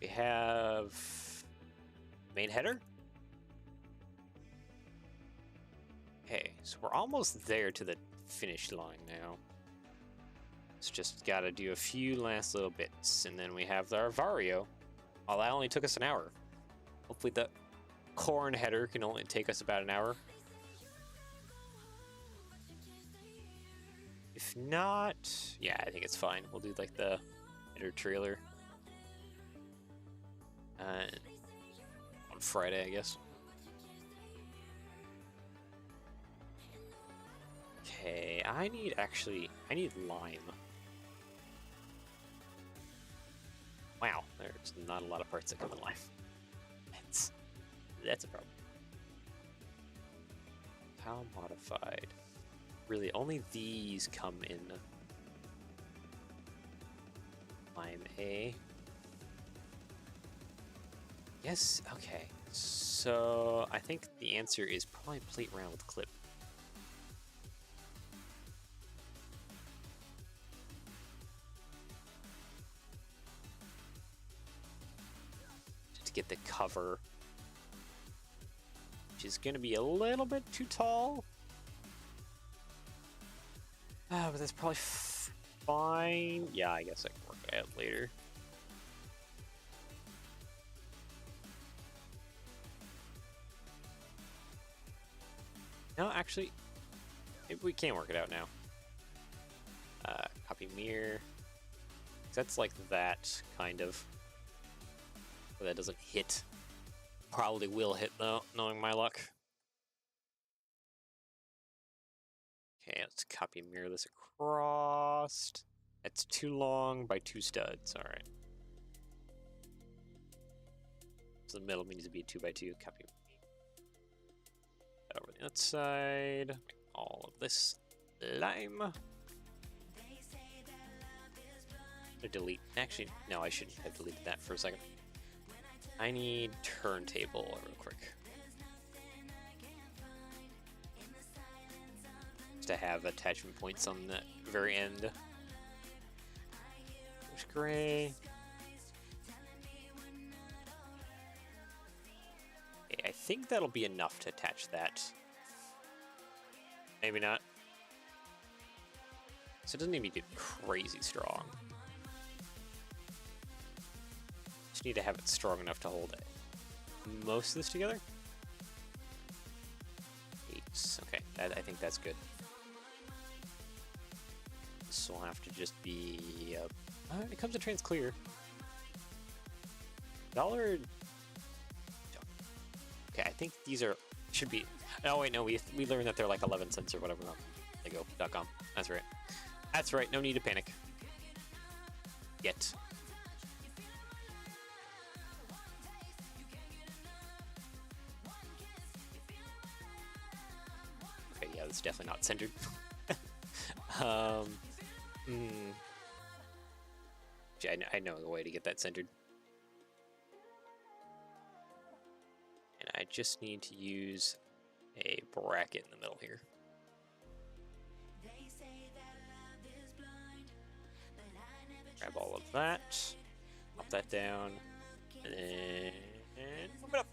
We have main header. Okay, so we're almost there to the finish line now. It's just gotta do a few last little bits, and then we have our Vario. Well, that only took us an hour. Hopefully the corn header can only take us about an hour. If not, yeah, I think it's fine. We'll do like the header trailer. on Friday, I guess. Okay, I need lime. Wow, there's not a lot of parts that come in lime. That's a problem. How modified? Really, only these come in lime A. Yes, okay. So I think the answer is probably plate round with clip. To get the cover, which is going to be a little bit too tall. But that's probably fine. Yeah, I guess I can work it out later. No, actually, maybe we can work it out now. Copy mirror. That's like that, kind of. But that doesn't hit. Probably will hit, though, knowing my luck. Okay, let's copy mirror this across. That's too long by 2 studs. All right. So the middle needs to be 2 by 2. Copy over the outside. All of this lime. Delete. Actually, no, I shouldn't have deleted that for a second. I need turntable real quick. Just to have attachment points on the very end. There's gray. Okay, I think that'll be enough to attach that. Maybe not. So it doesn't need to be crazy strong. Just need to have it strong enough to hold most of this together. 8. Okay, I think that's good. This will have to just be. It comes in trans clear. $1. Okay, I think these should be. Oh wait, no, we learned that they're like 11 cents or whatever. There you go. .com. That's right. That's right. No need to panic. Yet. Okay, yeah, that's definitely not centered. I know the way to get that centered. And I just need to use a bracket in the middle here. Grab all of that, pop that down, and then move it up.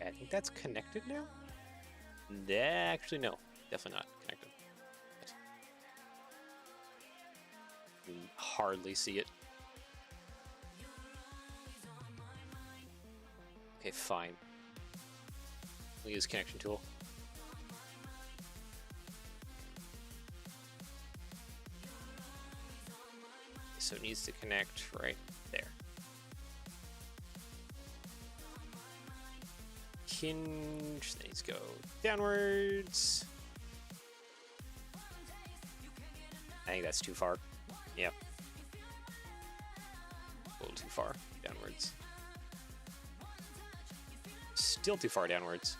I think that's connected now? Actually, no. Definitely not connected. You can hardly see it. Okay, fine. We'll use connection tool. So it needs to connect right there. Hinge, then needs to go downwards. I think that's too far. Yep. A little too far downwards. Still too far downwards.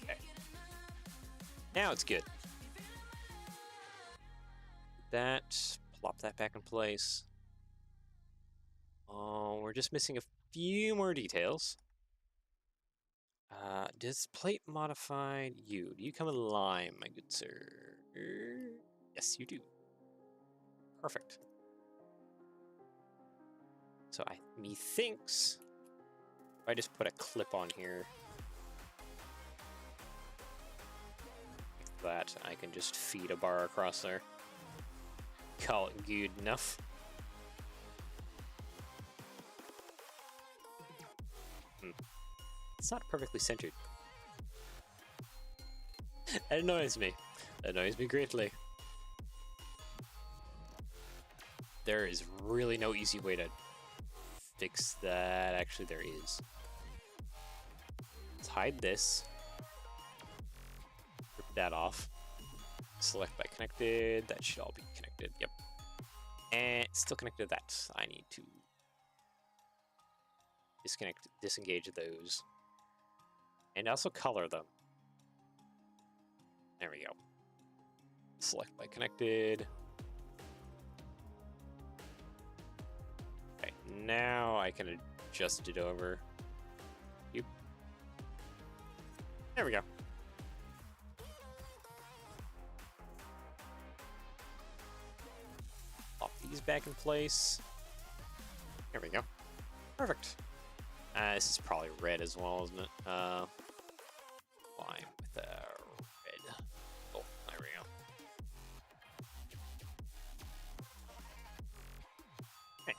Okay. Now it's good. That, plop that back in place. Oh, we're just missing a few more details. Does plate modify you? Do you come in lime, my good sir? Yes, you do. Perfect. So methinks if I just put a clip on here, like that, I can just feed a bar across there. Call it good enough. it's not perfectly centered. That annoys me. That annoys me greatly. There is really no easy way to fix that. Actually, there is. Let's hide this. Rip that off. Select by connected. That should all be connected. Yep. And it's still connected to that. I need to disengage those. And also color them. There we go. Select by connected. Okay, now I can adjust it over. Yep. There we go. Pop these back in place. There we go. Perfect. This is probably red as well, isn't it? Lime with a red. Oh, there we go. Okay.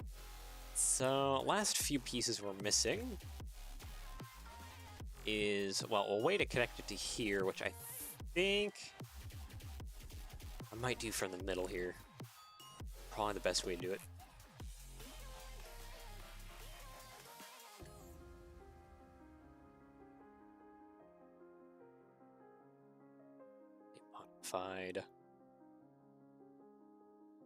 So, last few pieces we're missing is, well, a way to connect it to here, which I think I might do from the middle here. Probably the best way to do it. Modified.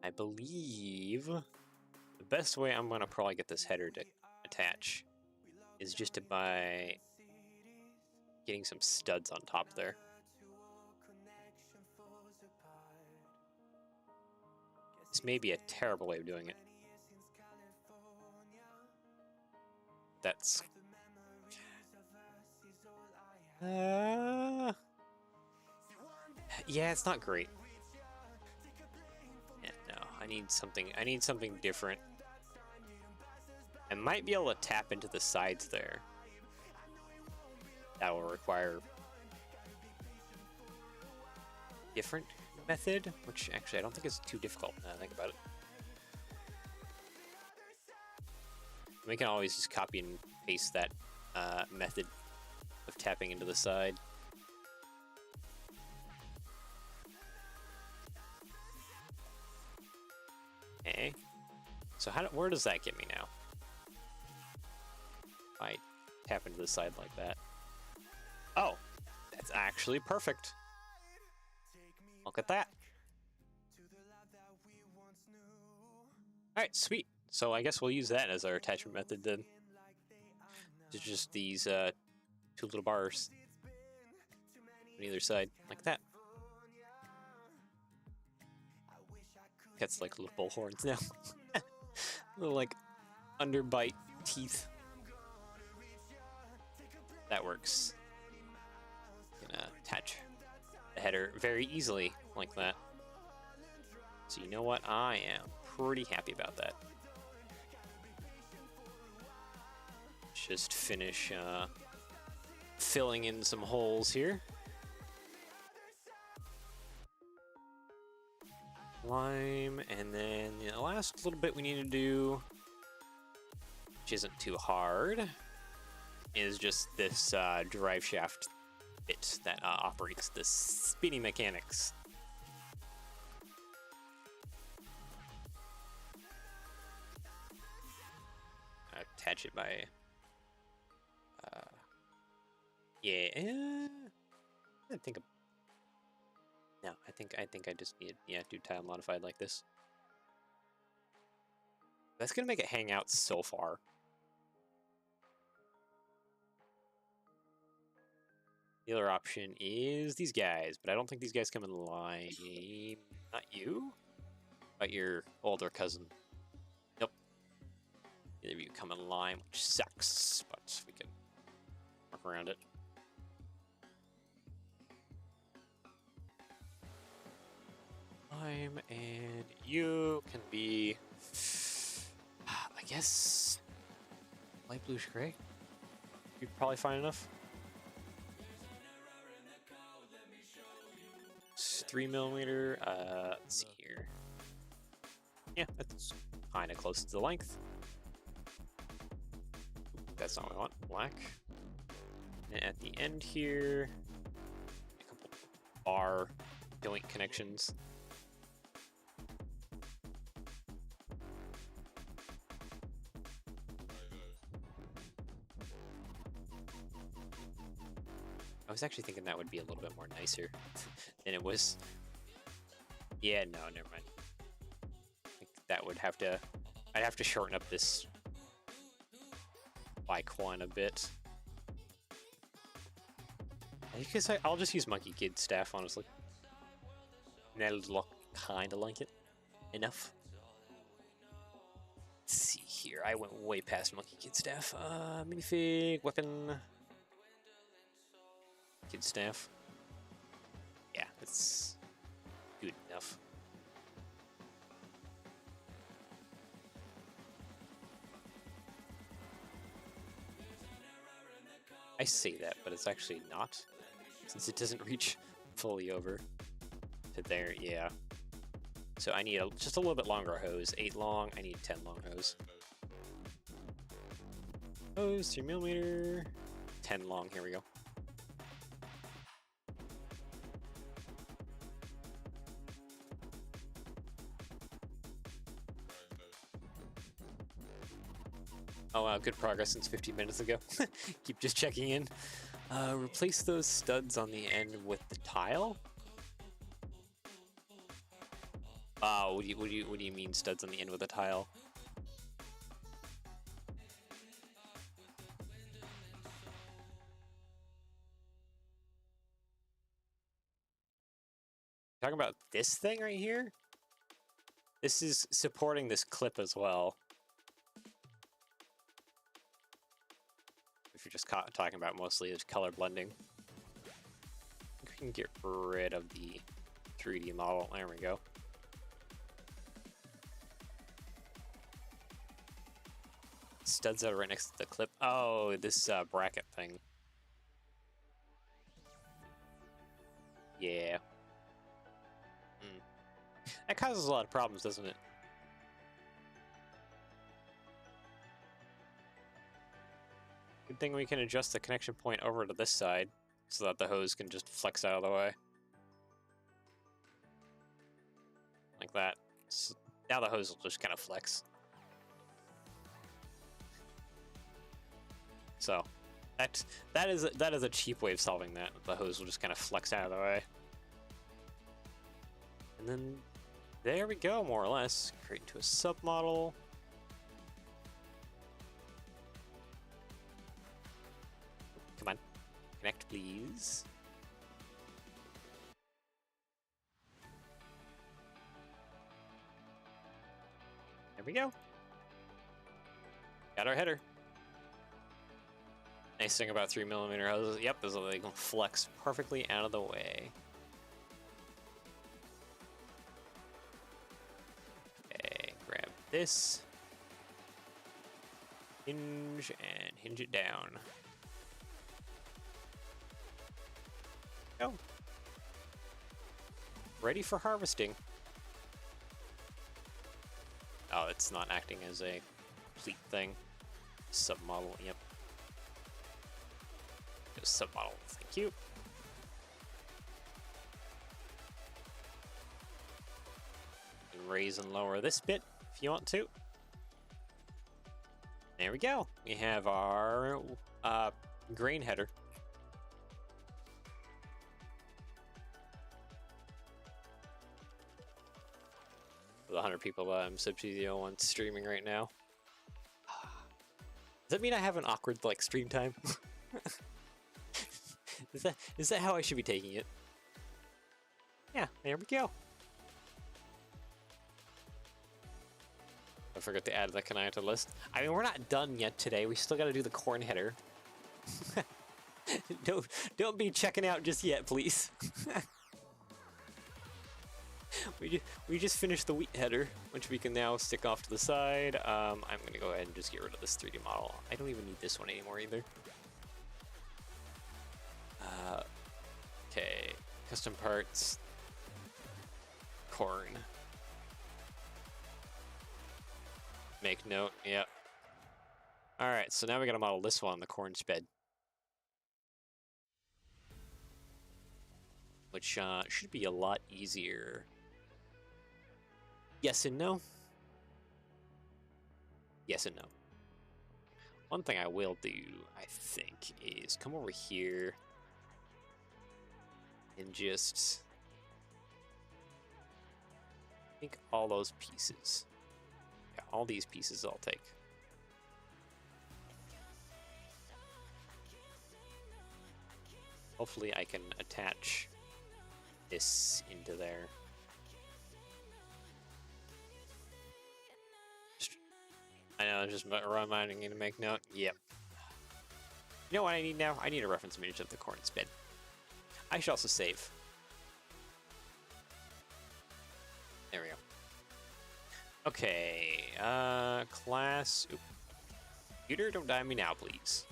I believe the best way I'm gonna probably get this header to attach is just to by getting some studs on top there. This may be a terrible way of doing it. That's... yeah, it's not great. Yeah, no, I need something different. I might be able to tap into the sides there. That will require different method, which actually I don't think is too difficult now that I think about it. We can always just copy and paste that method of tapping into the side. Okay. So where does that get me now? If I tap into the side like that. Oh, that's actually perfect. Look at that. Alright, sweet. So I guess we'll use that as our attachment method then. It's just these two little bars on either side, like that. Gets like little bullhorns now. Little like underbite teeth. That works. Gonna attach the header very easily like that. So you know what? I am pretty happy about that. Just finish filling in some holes here. Lime, and then the last little bit we need to do, which isn't too hard, is just this drive shaft bit that operates the spinning mechanics. Attach it by yeah. I think no, I think I just need do tile modified like this. That's gonna make it hang out so far. The other option is these guys, but I don't think these guys come in line. Not you, but your older cousin. Nope. Neither of you come in line, which sucks, but we can work around it. And you can be, I guess, light bluish gray. You're probably fine enough. It's 3mm. Let's see here. Yeah, that's kind of close to the length. That's not what I want. Black. And at the end here, a couple bar joint connections. I was actually thinking that would be a little bit more nicer than it was. Yeah, no, never mind. I think that would have to... I'd have to shorten up this bike one a bit. I guess I'll just use Monkey Kid staff, honestly. And that'll look kind of like it. Enough. Let's see here. I went way past Monkey Kid staff. Minifig, weapon... Kid staff. Yeah, it's good enough. I say that, but it's actually not, since it doesn't reach fully over to there. Yeah. So I need just a little bit longer hose. 8 long. I need 10 long hose. Hose 3mm. 10 long. Here we go. Oh wow, good progress since 15 minutes ago. Keep just checking in. Replace those studs on the end with the tile. What do you mean studs on the end with a tile? Talking about this thing right here? This is supporting this clip as well. If you're just talking about mostly is color blending. I think we can get rid of the 3D model. There we go. Studs that are right next to the clip. Oh, this bracket thing. Yeah. That causes a lot of problems, doesn't it? Good thing we can adjust the connection point over to this side so that the hose can just flex out of the way. Like that. So now the hose will just kind of flex. So that is a cheap way of solving that. The hose will just kind of flex out of the way. And then there we go, more or less. Create into a submodel. Come on, connect, please. There we go. Got our header. Nice thing about 3mm hoses, yep, is that they can flex perfectly out of the way. Okay, grab this. Hinge and hinge it down. Go. Ready for harvesting. Oh, it's not acting as a complete thing. Submodel, yep. Submodel, thank you. Raise and lower this bit if you want to. There we go. We have our grain header. The 100 people Subsidio on streaming right now. Does that mean I have an awkward like stream time? Is that how I should be taking it? Yeah, there we go. I forgot to add the Kanaya to the list. I mean, we're not done yet today. We still got to do the corn header. Don't be checking out just yet, please. We just finished the wheat header, which we can now stick off to the side. I'm gonna go ahead and just get rid of this 3D model. I don't even need this one anymore either. Okay, custom parts, corn. Make note, yep. All right, so now we gotta model this one, the corn sped. which should be a lot easier. Yes and no. Yes and no. One thing I will do, I think, is come over here and just think all those pieces. Yeah, all these pieces I'll take. Hopefully I can attach this into there. I know, just reminding me to make note. Yep. You know what I need now? I need a reference image of the corn spin. I should also save. There we go. Okay, class. Oop. Computer, don't die on me now, please.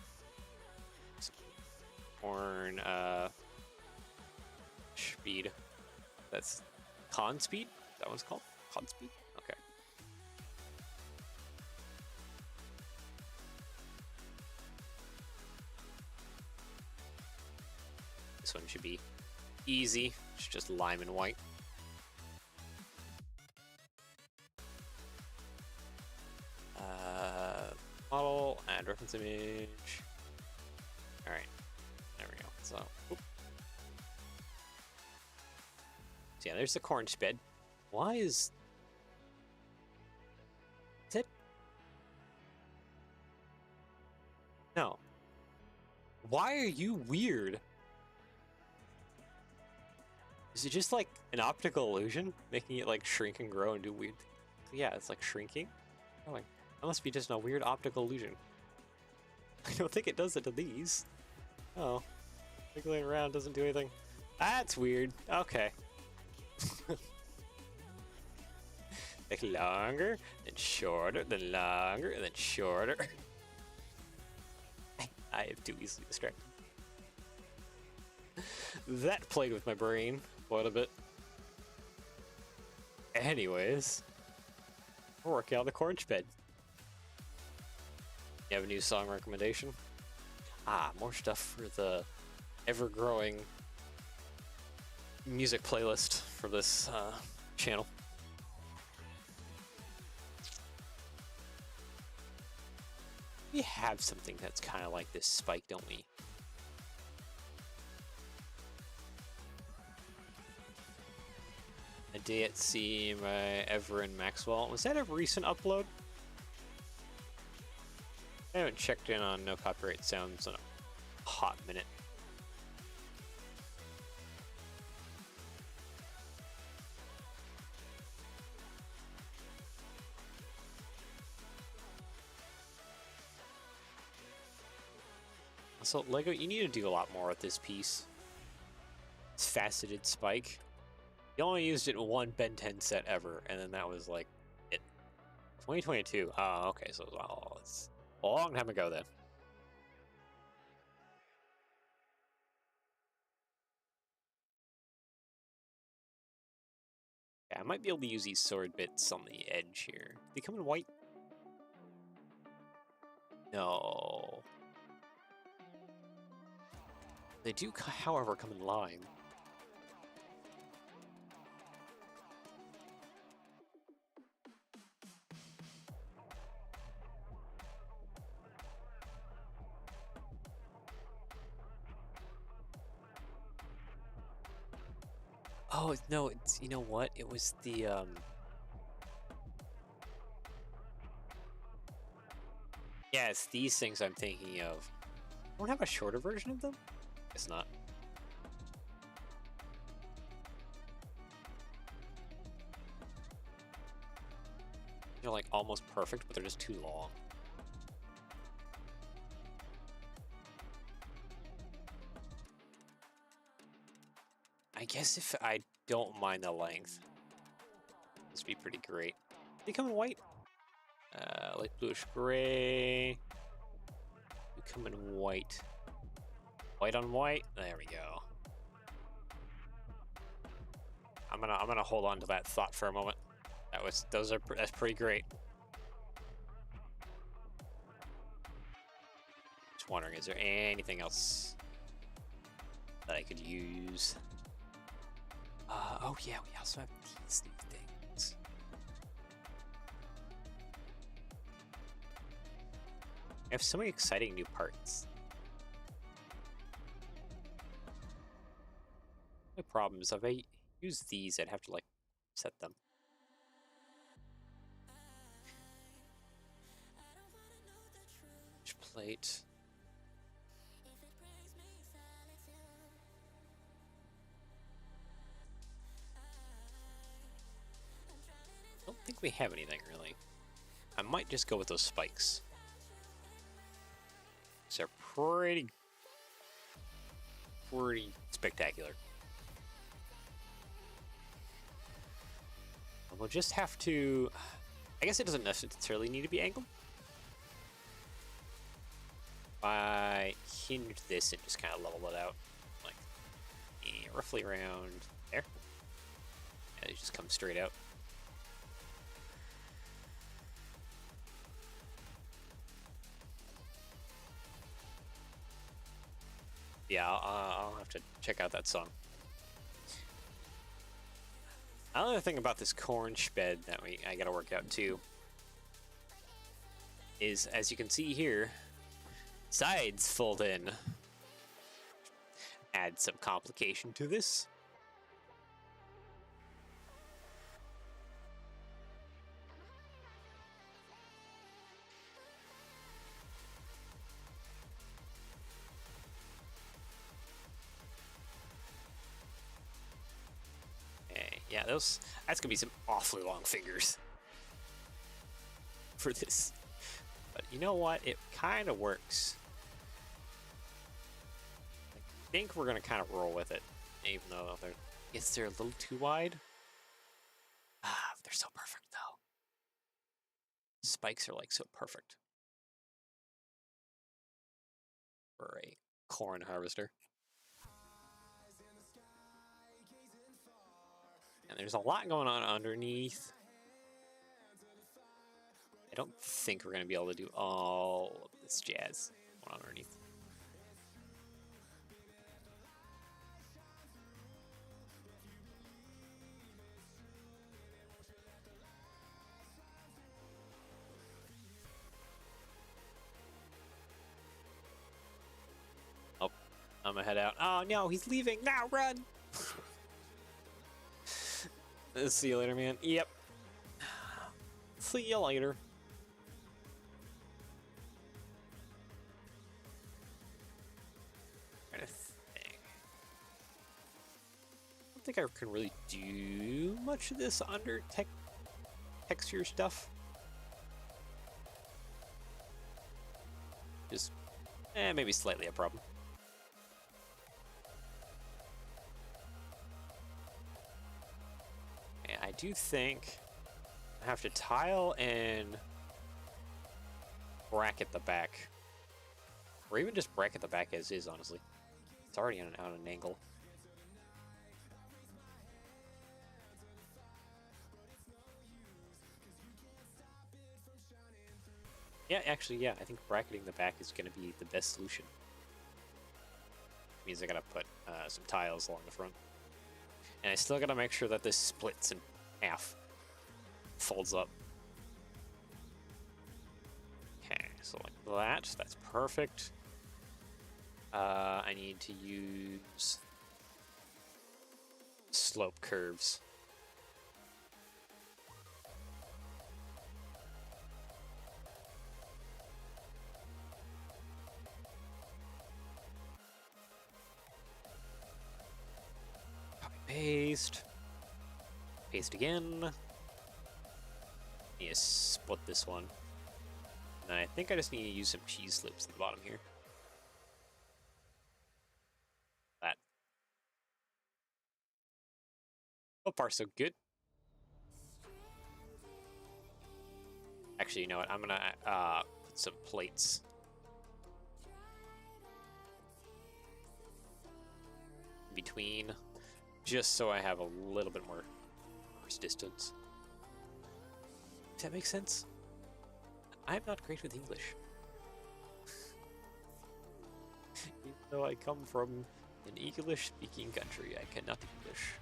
Corn, speed. That's con speed? That one's called? Con speed? Okay. This one should be easy. It's just lime and white. Model, add reference image. Alright. There we go. So, oop. So yeah, there's the corn sped. Why is it? No. Why are you weird? Is it just like an optical illusion, making it like shrink and grow and do weird? Yeah, it's like shrinking. Oh, like, that must be just a weird optical illusion. I don't think it does it to these. Oh, wiggling around doesn't do anything. That's weird. Okay. Like longer, then shorter, then longer, and then shorter. I am too easily distracted. That played with my brain quite a bit. Anyways, we're working on the corn sped. You have a new song recommendation? Ah, more stuff for the ever-growing music playlist for this channel. We have something that's kind of like this spike, don't we? A Day at Sea by Everin Maxwell. Was that a recent upload? I haven't checked in on No Copyright Sounds in a hot minute. So, Lego, you need to do a lot more with this piece. It's faceted spike. You only used it in one Ben 10 set ever, and then that was like it. 2022. Oh, okay, so it's a long time ago then. Yeah, I might be able to use these sword bits on the edge here. They come in white? No. They do, however, come in lime. Oh, no, it's, you know what? It was the, yeah, it's these things I'm thinking of. Don't have a shorter version of them? It's not. They're like almost perfect, but they're just too long. I guess if I don't mind the length, this would be pretty great. They come in white. Light bluish gray. They come in white. White on white. There we go. I'm gonna hold on to that thought for a moment. That's pretty great. Just wondering, is there anything else that I could use? Oh yeah, we also have these new things. I have so many exciting new parts. The problem is if I use these, I'd have to like set them. Plate. I don't think we have anything really. I might just go with those spikes. They're pretty spectacular. We'll just have to... I guess it doesn't necessarily need to be angled. I hinge this and just kind of level it out. Like, roughly around there. And it just comes straight out. Yeah, I'll have to check out that song. Another thing about this corn sped that I gotta work out too is, as you can see here, sides fold in. Add some complication to this. Yeah, that's gonna be some awfully long fingers for this. But you know what? It kind of works. I think we're gonna kind of roll with it, even though they're a little too wide. Ah, they're so perfect though. Spikes are like so perfect for a corn harvester. And there's a lot going on underneath. I don't think we're going to be able to do all of this jazz going on underneath. Oh, I'm gonna head out. Oh no, he's leaving. Now run! See you later, man. Yep. See you later. Trying to think. I don't think I can really do much of this under texture stuff. Just, maybe slightly a problem. I do think I have to tile and bracket the back. Or even just bracket the back as is, honestly. It's already on an angle. Yeah, actually, yeah, I think bracketing the back is going to be the best solution. Means I gotta put some tiles along the front. And I still gotta make sure that this splits in half. Folds up. Okay, so like that. That's perfect. I need to use slope curves. Copy, paste. Paste again. Need to split this one. And I think I just need to use some cheese slips at the bottom here. That. So far, so good. Actually, you know what? I'm gonna put some plates in between, just so I have a little bit more distance. Does that make sense? I'm not great with English. Even though I come from an English-speaking country, I cannot English.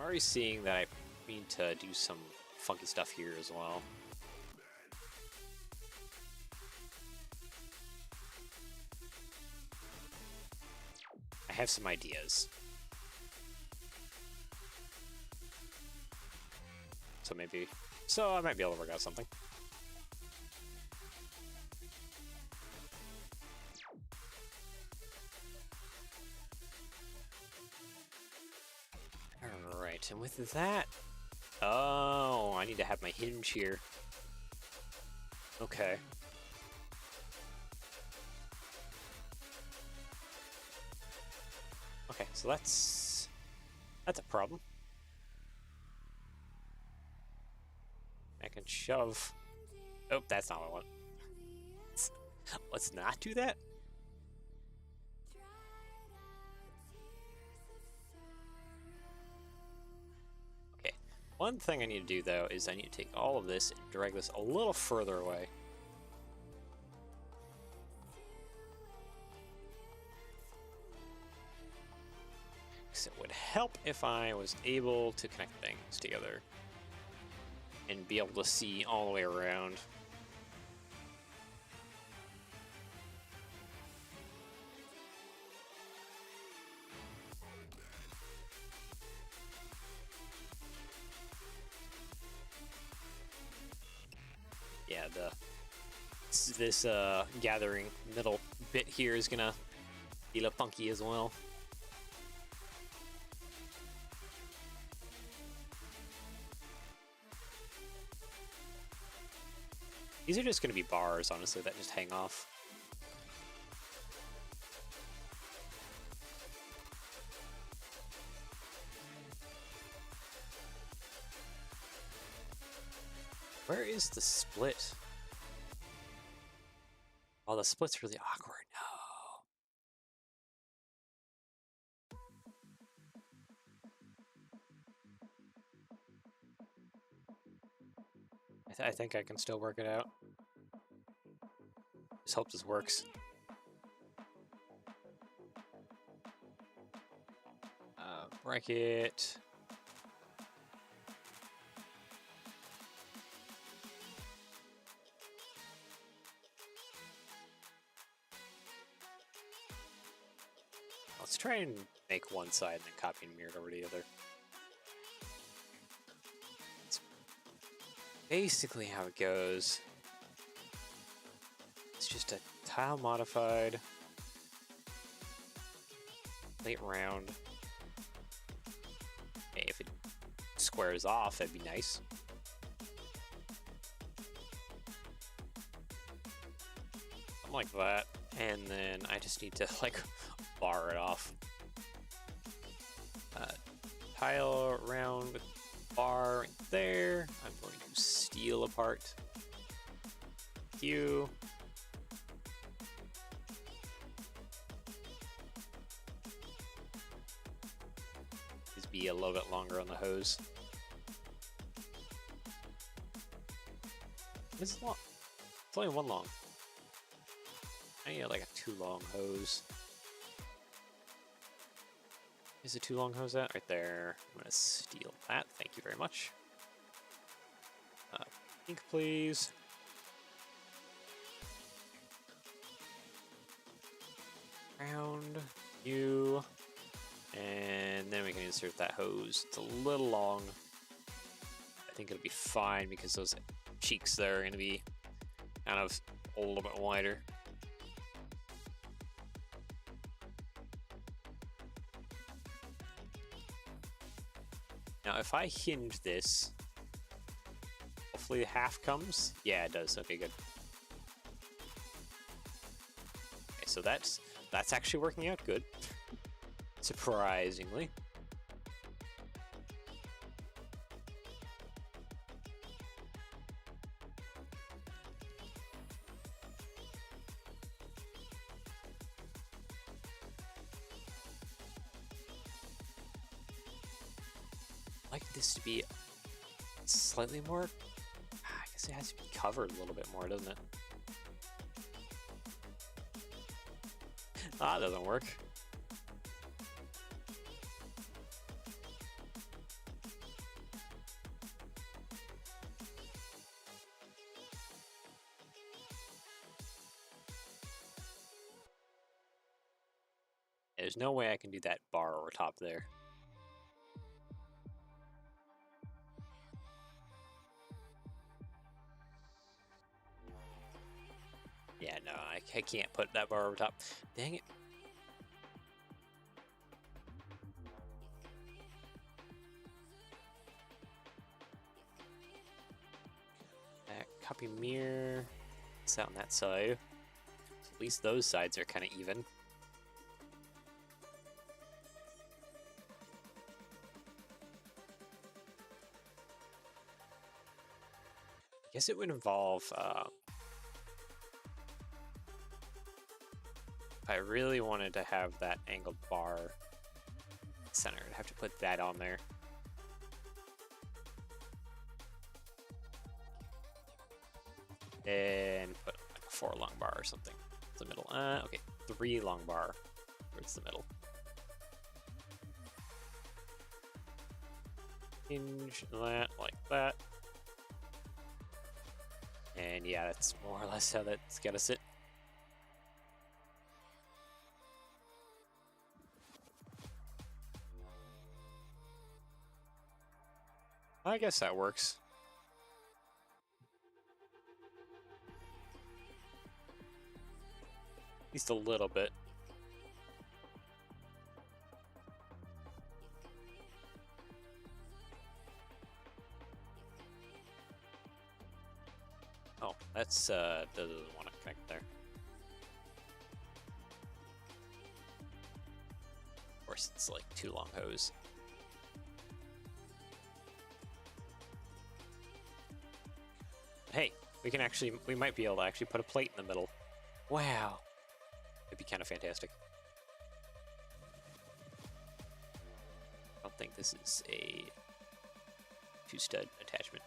already seeing that I need to do some funky stuff here as well. I have some ideas. So I might be able to work out something. Alright, and with that... Oh, I need to have my hinge here. Okay. Okay, so that's a problem. I can shove. Oh, that's not what I want. Let's not do that. Okay. One thing I need to do though is I need to take all of this and drag this a little further away. Because it would help if I was able to connect things together and be able to see all the way around. Yeah, this gathering middle bit here is gonna be a little funky as well. These are just going to be bars, honestly, that just hang off. Where is the split? Oh, the split's really awkward. No. I think I can still work it out. Just hope this works. Bracket. Let's try and make one side and then copy and mirror it over to the other. That's basically how it goes. It's just a tile modified, plate round. Hey, if it squares off, that'd be nice. Something like that. And then I just need to like bar it off. Tile round with bar right there. I'm going to steal apart. You. Just be a little bit longer on the hose. This is long. It's only one long. I need like a 2 long hose. Is a 2 long hose at? Right there. I'm gonna steal that. Thank you very much. Pink, please. Round. You. And then we can insert that hose. It's a little long. I think it'll be fine because those cheeks there are gonna be kind of a little bit wider. Now, if I hinge this, hopefully half comes. Yeah, it does. Okay, good. Okay, so that's actually working out good, surprisingly. I'd like this to be slightly more, I guess it has to be covered a little bit more, doesn't it? Ah, that doesn't work. There's no way I can do that bar over top there. Yeah, no, I can't put that bar over top. Dang it. That copy mirror. It's out on that side. So at least those sides are kind of even. I guess it would involve, if I really wanted to have that angled bar center, I'd have to put that on there. And put like a 4 long bar or something. The middle. Okay, 3 long bar towards the middle. Hinge that like that. And yeah, that's more or less how that's gotta sit. I guess that works. At least a little bit. Oh, that's doesn't want to connect there. Of course, it's like 2 long hose. Hey, we might be able to actually put a plate in the middle. Wow. It'd be kind of fantastic. I don't think this is a 2-stud attachment.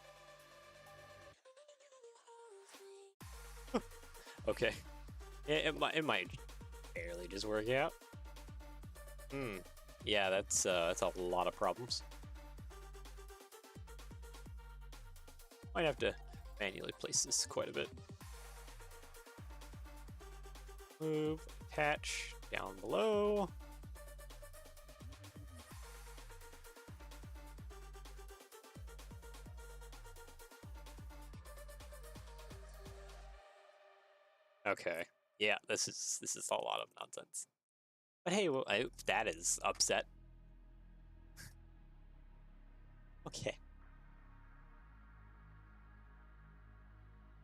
Okay. It might barely just work out. Yeah, that's a lot of problems. Might have to manually place this quite a bit. Move, attach, down below. Okay. Yeah, this is a lot of nonsense. But hey, well, that is upset. Okay.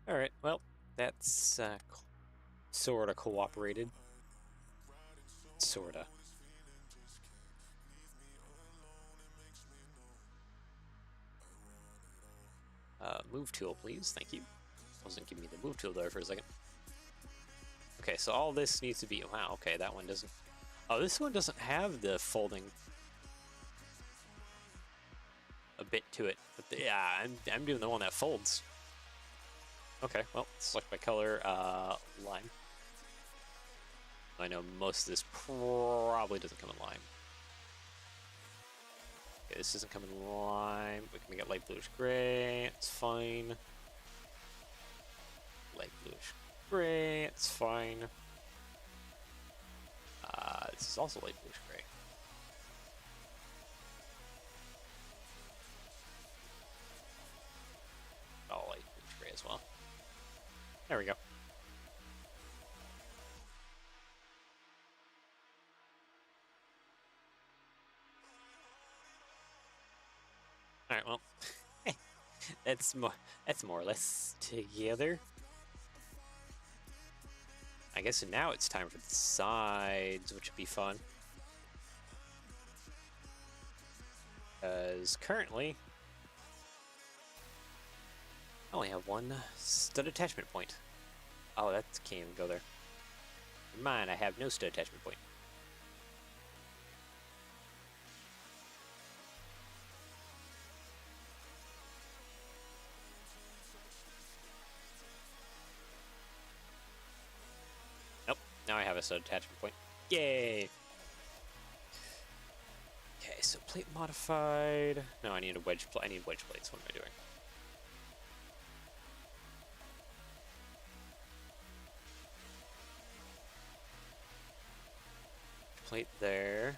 All right. Well, that's sorta cooperated. Sorta. Move tool, please. Thank you. Wasn't giving me the move tool there for a second. Okay, so all this needs to be... Wow, okay, that one doesn't... Oh, this one doesn't have the folding a bit to it. But yeah, I'm doing the one that folds. Okay, well, select my color, lime. I know most of this probably doesn't come in lime. Okay, this doesn't come in lime. We can make it light bluish gray. It's fine. Light bluish gray. It's fine. This is also light bluish gray. Oh, light bluish gray as well. There we go. All right, well, that's more or less together. I guess now it's time for the sides, which would be fun. Because currently, I only have 1 stud attachment point. Oh, that can't even go there. In mine, I have no stud attachment point. Nope, now I have a stud attachment point. Yay! Okay, so plate modified. No, I need a wedge plate. I need wedge plates. What am I doing? plate there.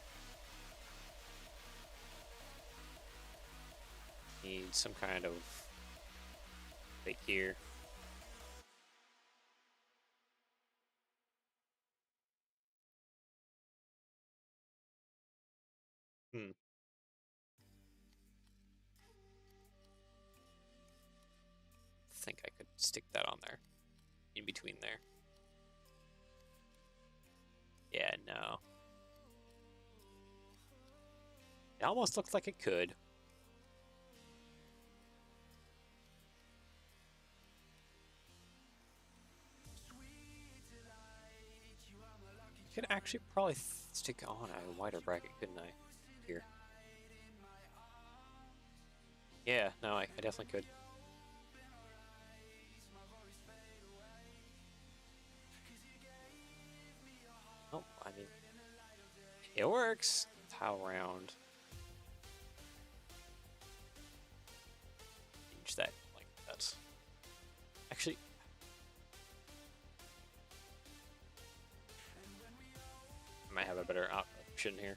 Need some kind of plate here. Hmm. I think I could stick that on there. In between there. Yeah, no. It almost looks like it could. Could actually probably stick on a wider bracket, couldn't I? Here. Yeah, no, I definitely could. Oh, I mean, it works. Tile round. Change that like that. Actually, I might have a better option here.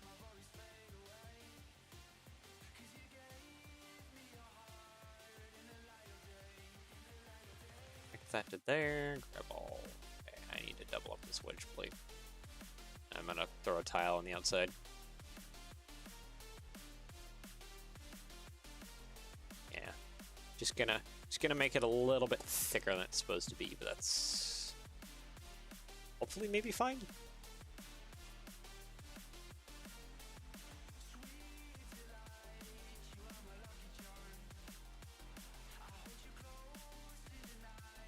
Connect that to there. Grab all. Okay, I need to double up this wedge plate. I'm gonna throw a tile on the outside. Yeah, just gonna make it a little bit thicker than it's supposed to be, but that's hopefully maybe fine.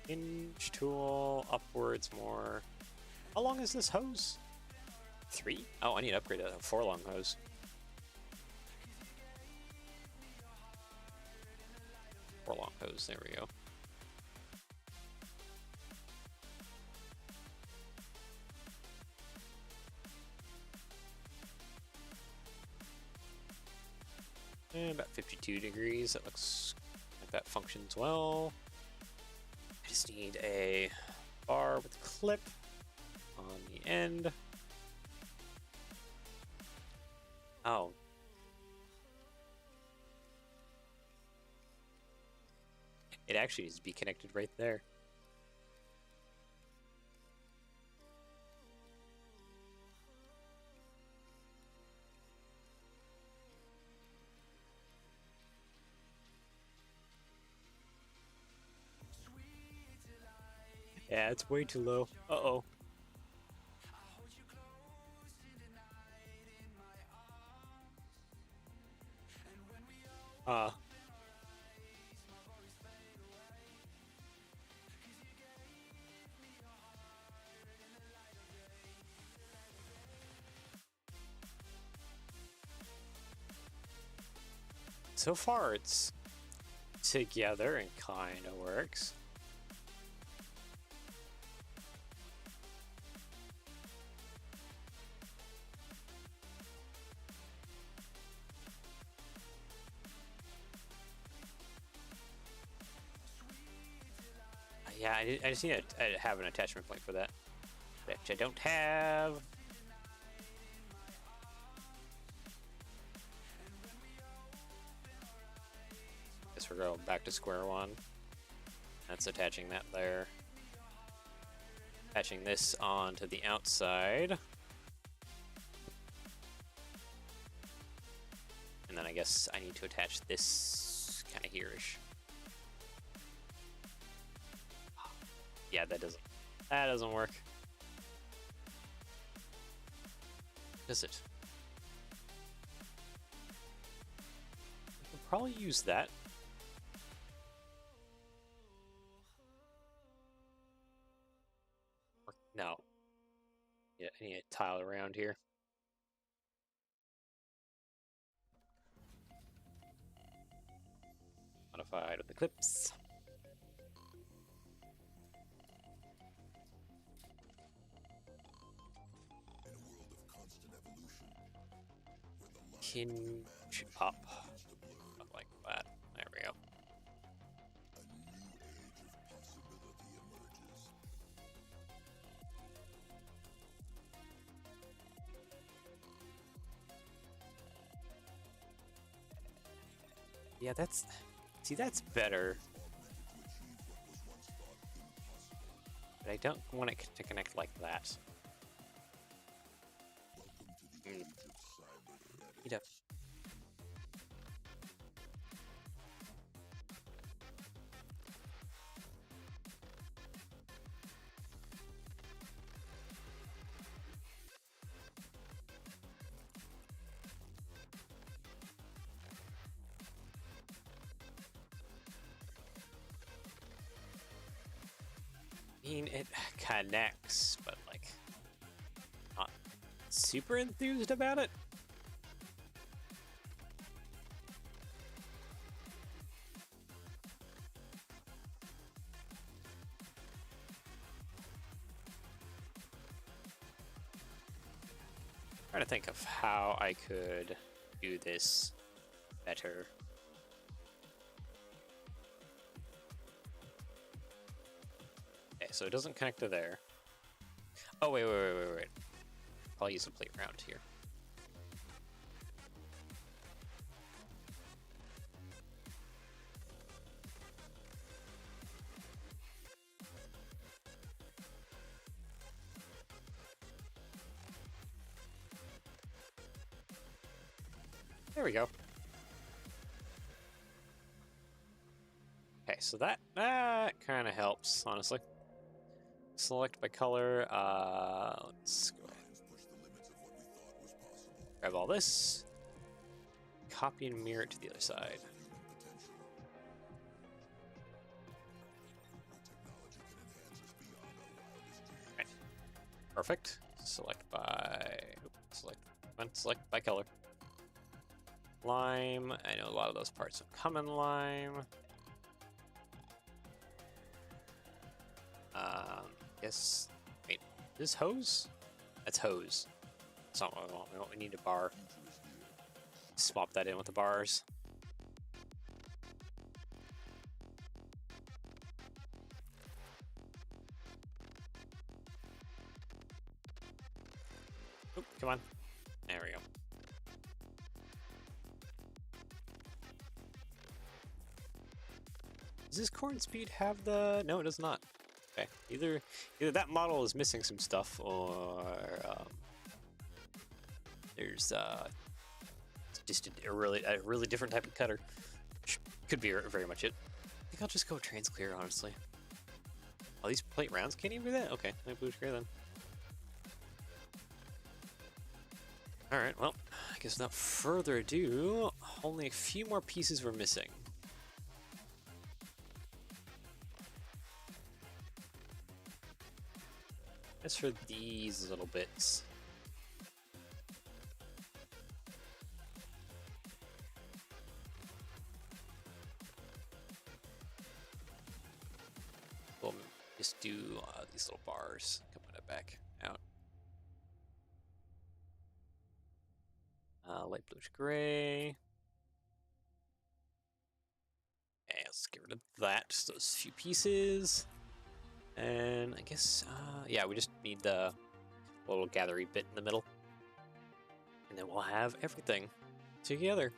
Hinge tool upwards more. How long is this hose? 3? Oh, I need to upgrade a 4-long hose. Four-long hose, there we go. And about 52 degrees, that looks like that functions well. I just need a bar with a clip on the end. Oh. It actually needs to be connected right there. Yeah, it's way too low. Uh-oh. So far it's together and kind of works. Yeah, I just need to have an attachment point for that, which I don't have. Guess we're going back to square one. That's attaching that there. Attaching this onto the outside. And then I guess I need to attach this kind of here-ish. Yeah, that doesn't work. Does it? I could probably use that. No. Yeah, I need a tile around here. Modified with the clips. Hinge up. Like that. There we go. Yeah, that's... See, that's better. But I don't want it to connect like that. You'd have... I mean, it connects, but like, not super enthused about it. Trying to think of how I could do this better. Okay, so it doesn't connect to there. Oh, wait. I'll use a plate round here. There we go. Okay, so that kind of helps, honestly. Select by color. Let's go ahead. Grab all this. Copy and mirror it to the other side. Okay. Perfect. Select by color. Lime. I know a lot of those parts will come in lime. Guess. Wait, is this hose? That's hose. That's not what we want. We need a bar. Swap that in with the bars. Oop, come on. There we go. Does this corn speed have the... No, it does not. Okay. Either that model is missing some stuff, or there's just a really different type of cutter. Which could be very much it. I think I'll just go trans clear, honestly. Oh, these plate rounds can't even do that? Okay, maybe blue clear then. Alright, well, I guess without further ado, only a few more pieces were missing. As for these little bits. We'll just do these little bars coming back out. Light bluish gray. Okay, let's get rid of that. Just those few pieces. And I guess, yeah, we just need the little gathery bit in the middle. And then we'll have everything together.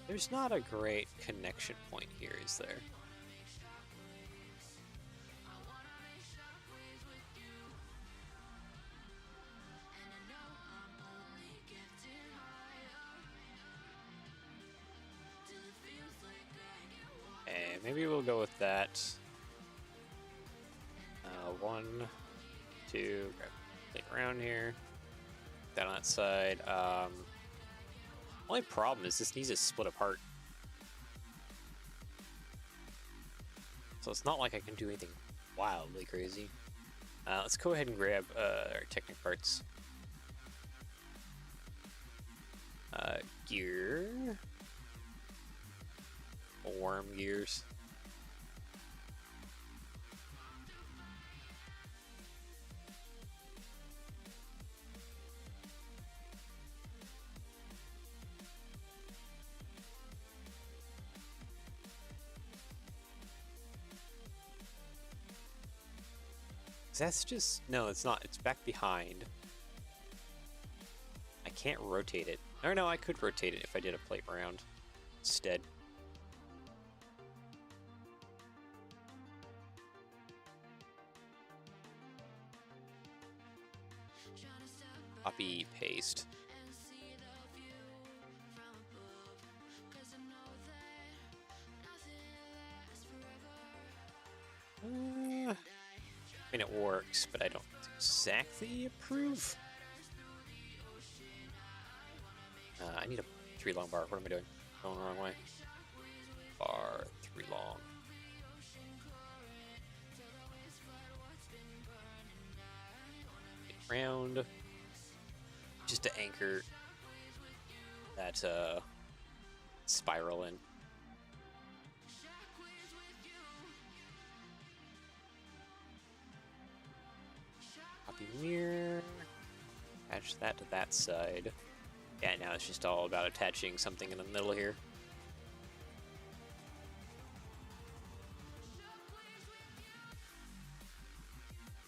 There's not a great connection point here, is there? Okay, maybe we'll go with that. 1, 2, grab, take around here. Down on that side. Only problem is this needs to split apart. So it's not like I can do anything wildly crazy. Let's go ahead and grab our Technic parts. Gear. Worm gears. That's just, no, it's not. It's back behind. I can't rotate it. Or no, I could rotate it if I did a plate round instead. Copy, paste. I mean, it works, but I don't exactly approve. I need a 3 long bar. What am I doing? Going the wrong way. Bar 3 long. Round. Just to anchor that spiral in. Copy mirror. Attach that to that side. Yeah, now it's just all about attaching something in the middle here.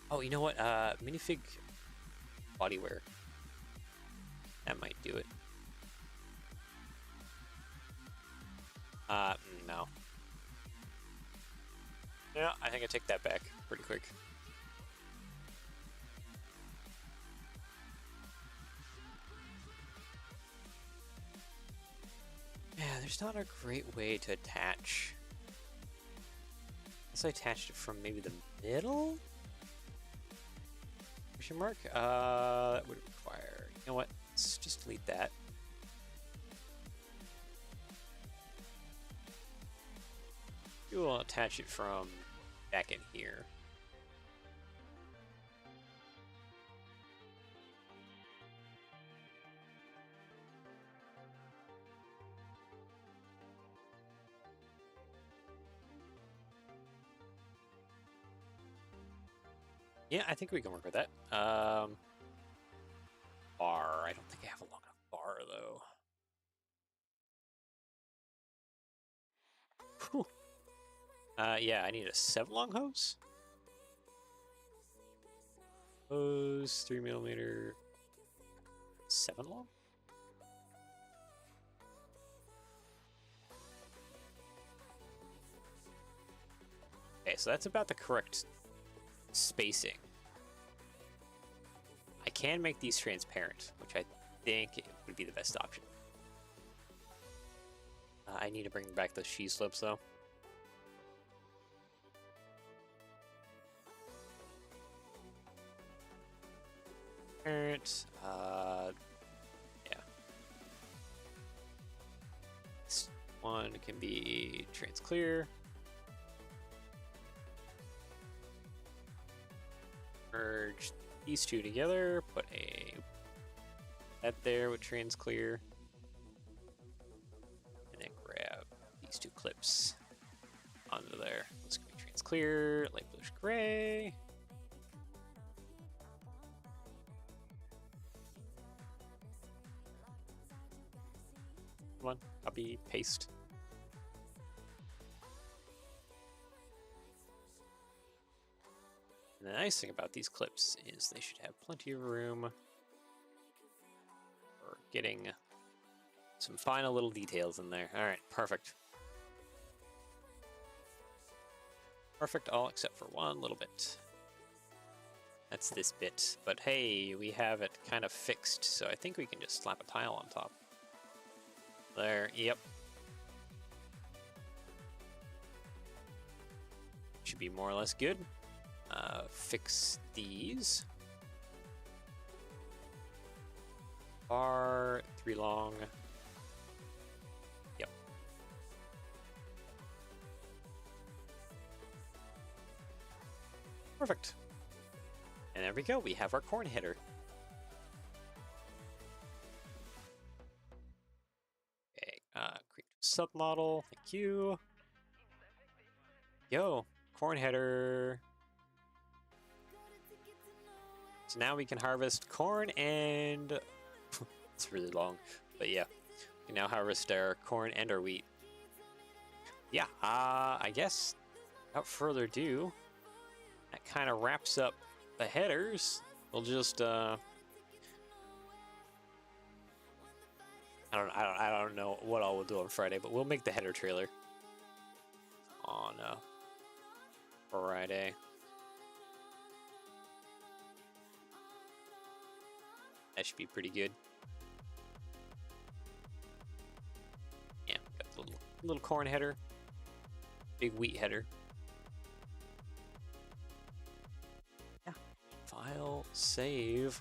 Oh, you know what? Minifig bodywear. That might do it. No. Yeah, I think I take that back pretty quick. Yeah, there's not a great way to attach. Unless I attached it from maybe the middle? Question mark? That would require, you know what? Let's just delete that. We will attach it from back in here. Yeah, I think we can work with that. Bar. I don't think I have a long enough bar, though. Whew. Yeah, I need a 7 long hose. Hose, 3mm, 7 long? Okay, so that's about the correct spacing. I can make these transparent, which I think would be the best option. I need to bring back those sheet slopes, though. Transparent. Yeah. This one can be trans clear. Merge these two together. Put that there with trans clear. And then grab these 2 clips onto there. Let's go trans clear, light bluish gray. Come on, copy, paste. And the nice thing about these clips is they should have plenty of room for getting some final little details in there. All right, perfect. Perfect, all except for one little bit. That's this bit. But hey, we have it kind of fixed, so I think we can just slap a tile on top. There, yep. Should be more or less good. Fix these. Bar, 3 long. Yep. Perfect. And there we go, we have our corn header. Okay, create submodel, thank you. Yo, corn header. So now we can harvest corn and it's really long, but yeah, we can now harvest our corn and our wheat. Yeah, I guess without further ado, that kind of wraps up the headers, we'll just I don't know what all we'll do on Friday, but we'll make the header trailer on Friday. That should be pretty good. Yeah, got the little corn header, big wheat header. Yeah. File, save.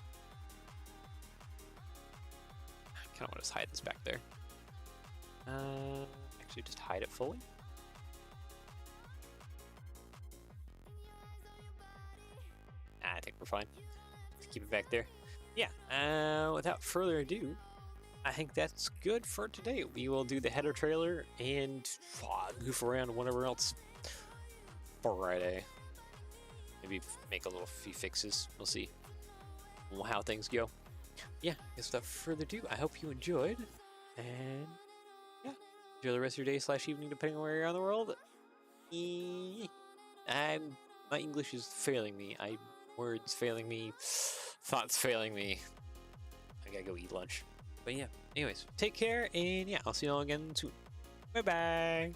I kind of want to just hide this back there. Actually, just hide it fully. I think we're fine. Keep it back there. Yeah, without further ado, I think that's good for today. We will do the header trailer and goof around whatever else Friday. Maybe make a few fixes. We'll see how things go. Yeah, I guess without further ado, I hope you enjoyed. And yeah, enjoy the rest of your day / evening, depending on where you're in the world. My English is failing me. Words failing me. Thoughts failing me. I gotta go eat lunch. But yeah, anyways, take care, and yeah, I'll see you all again soon. Bye bye.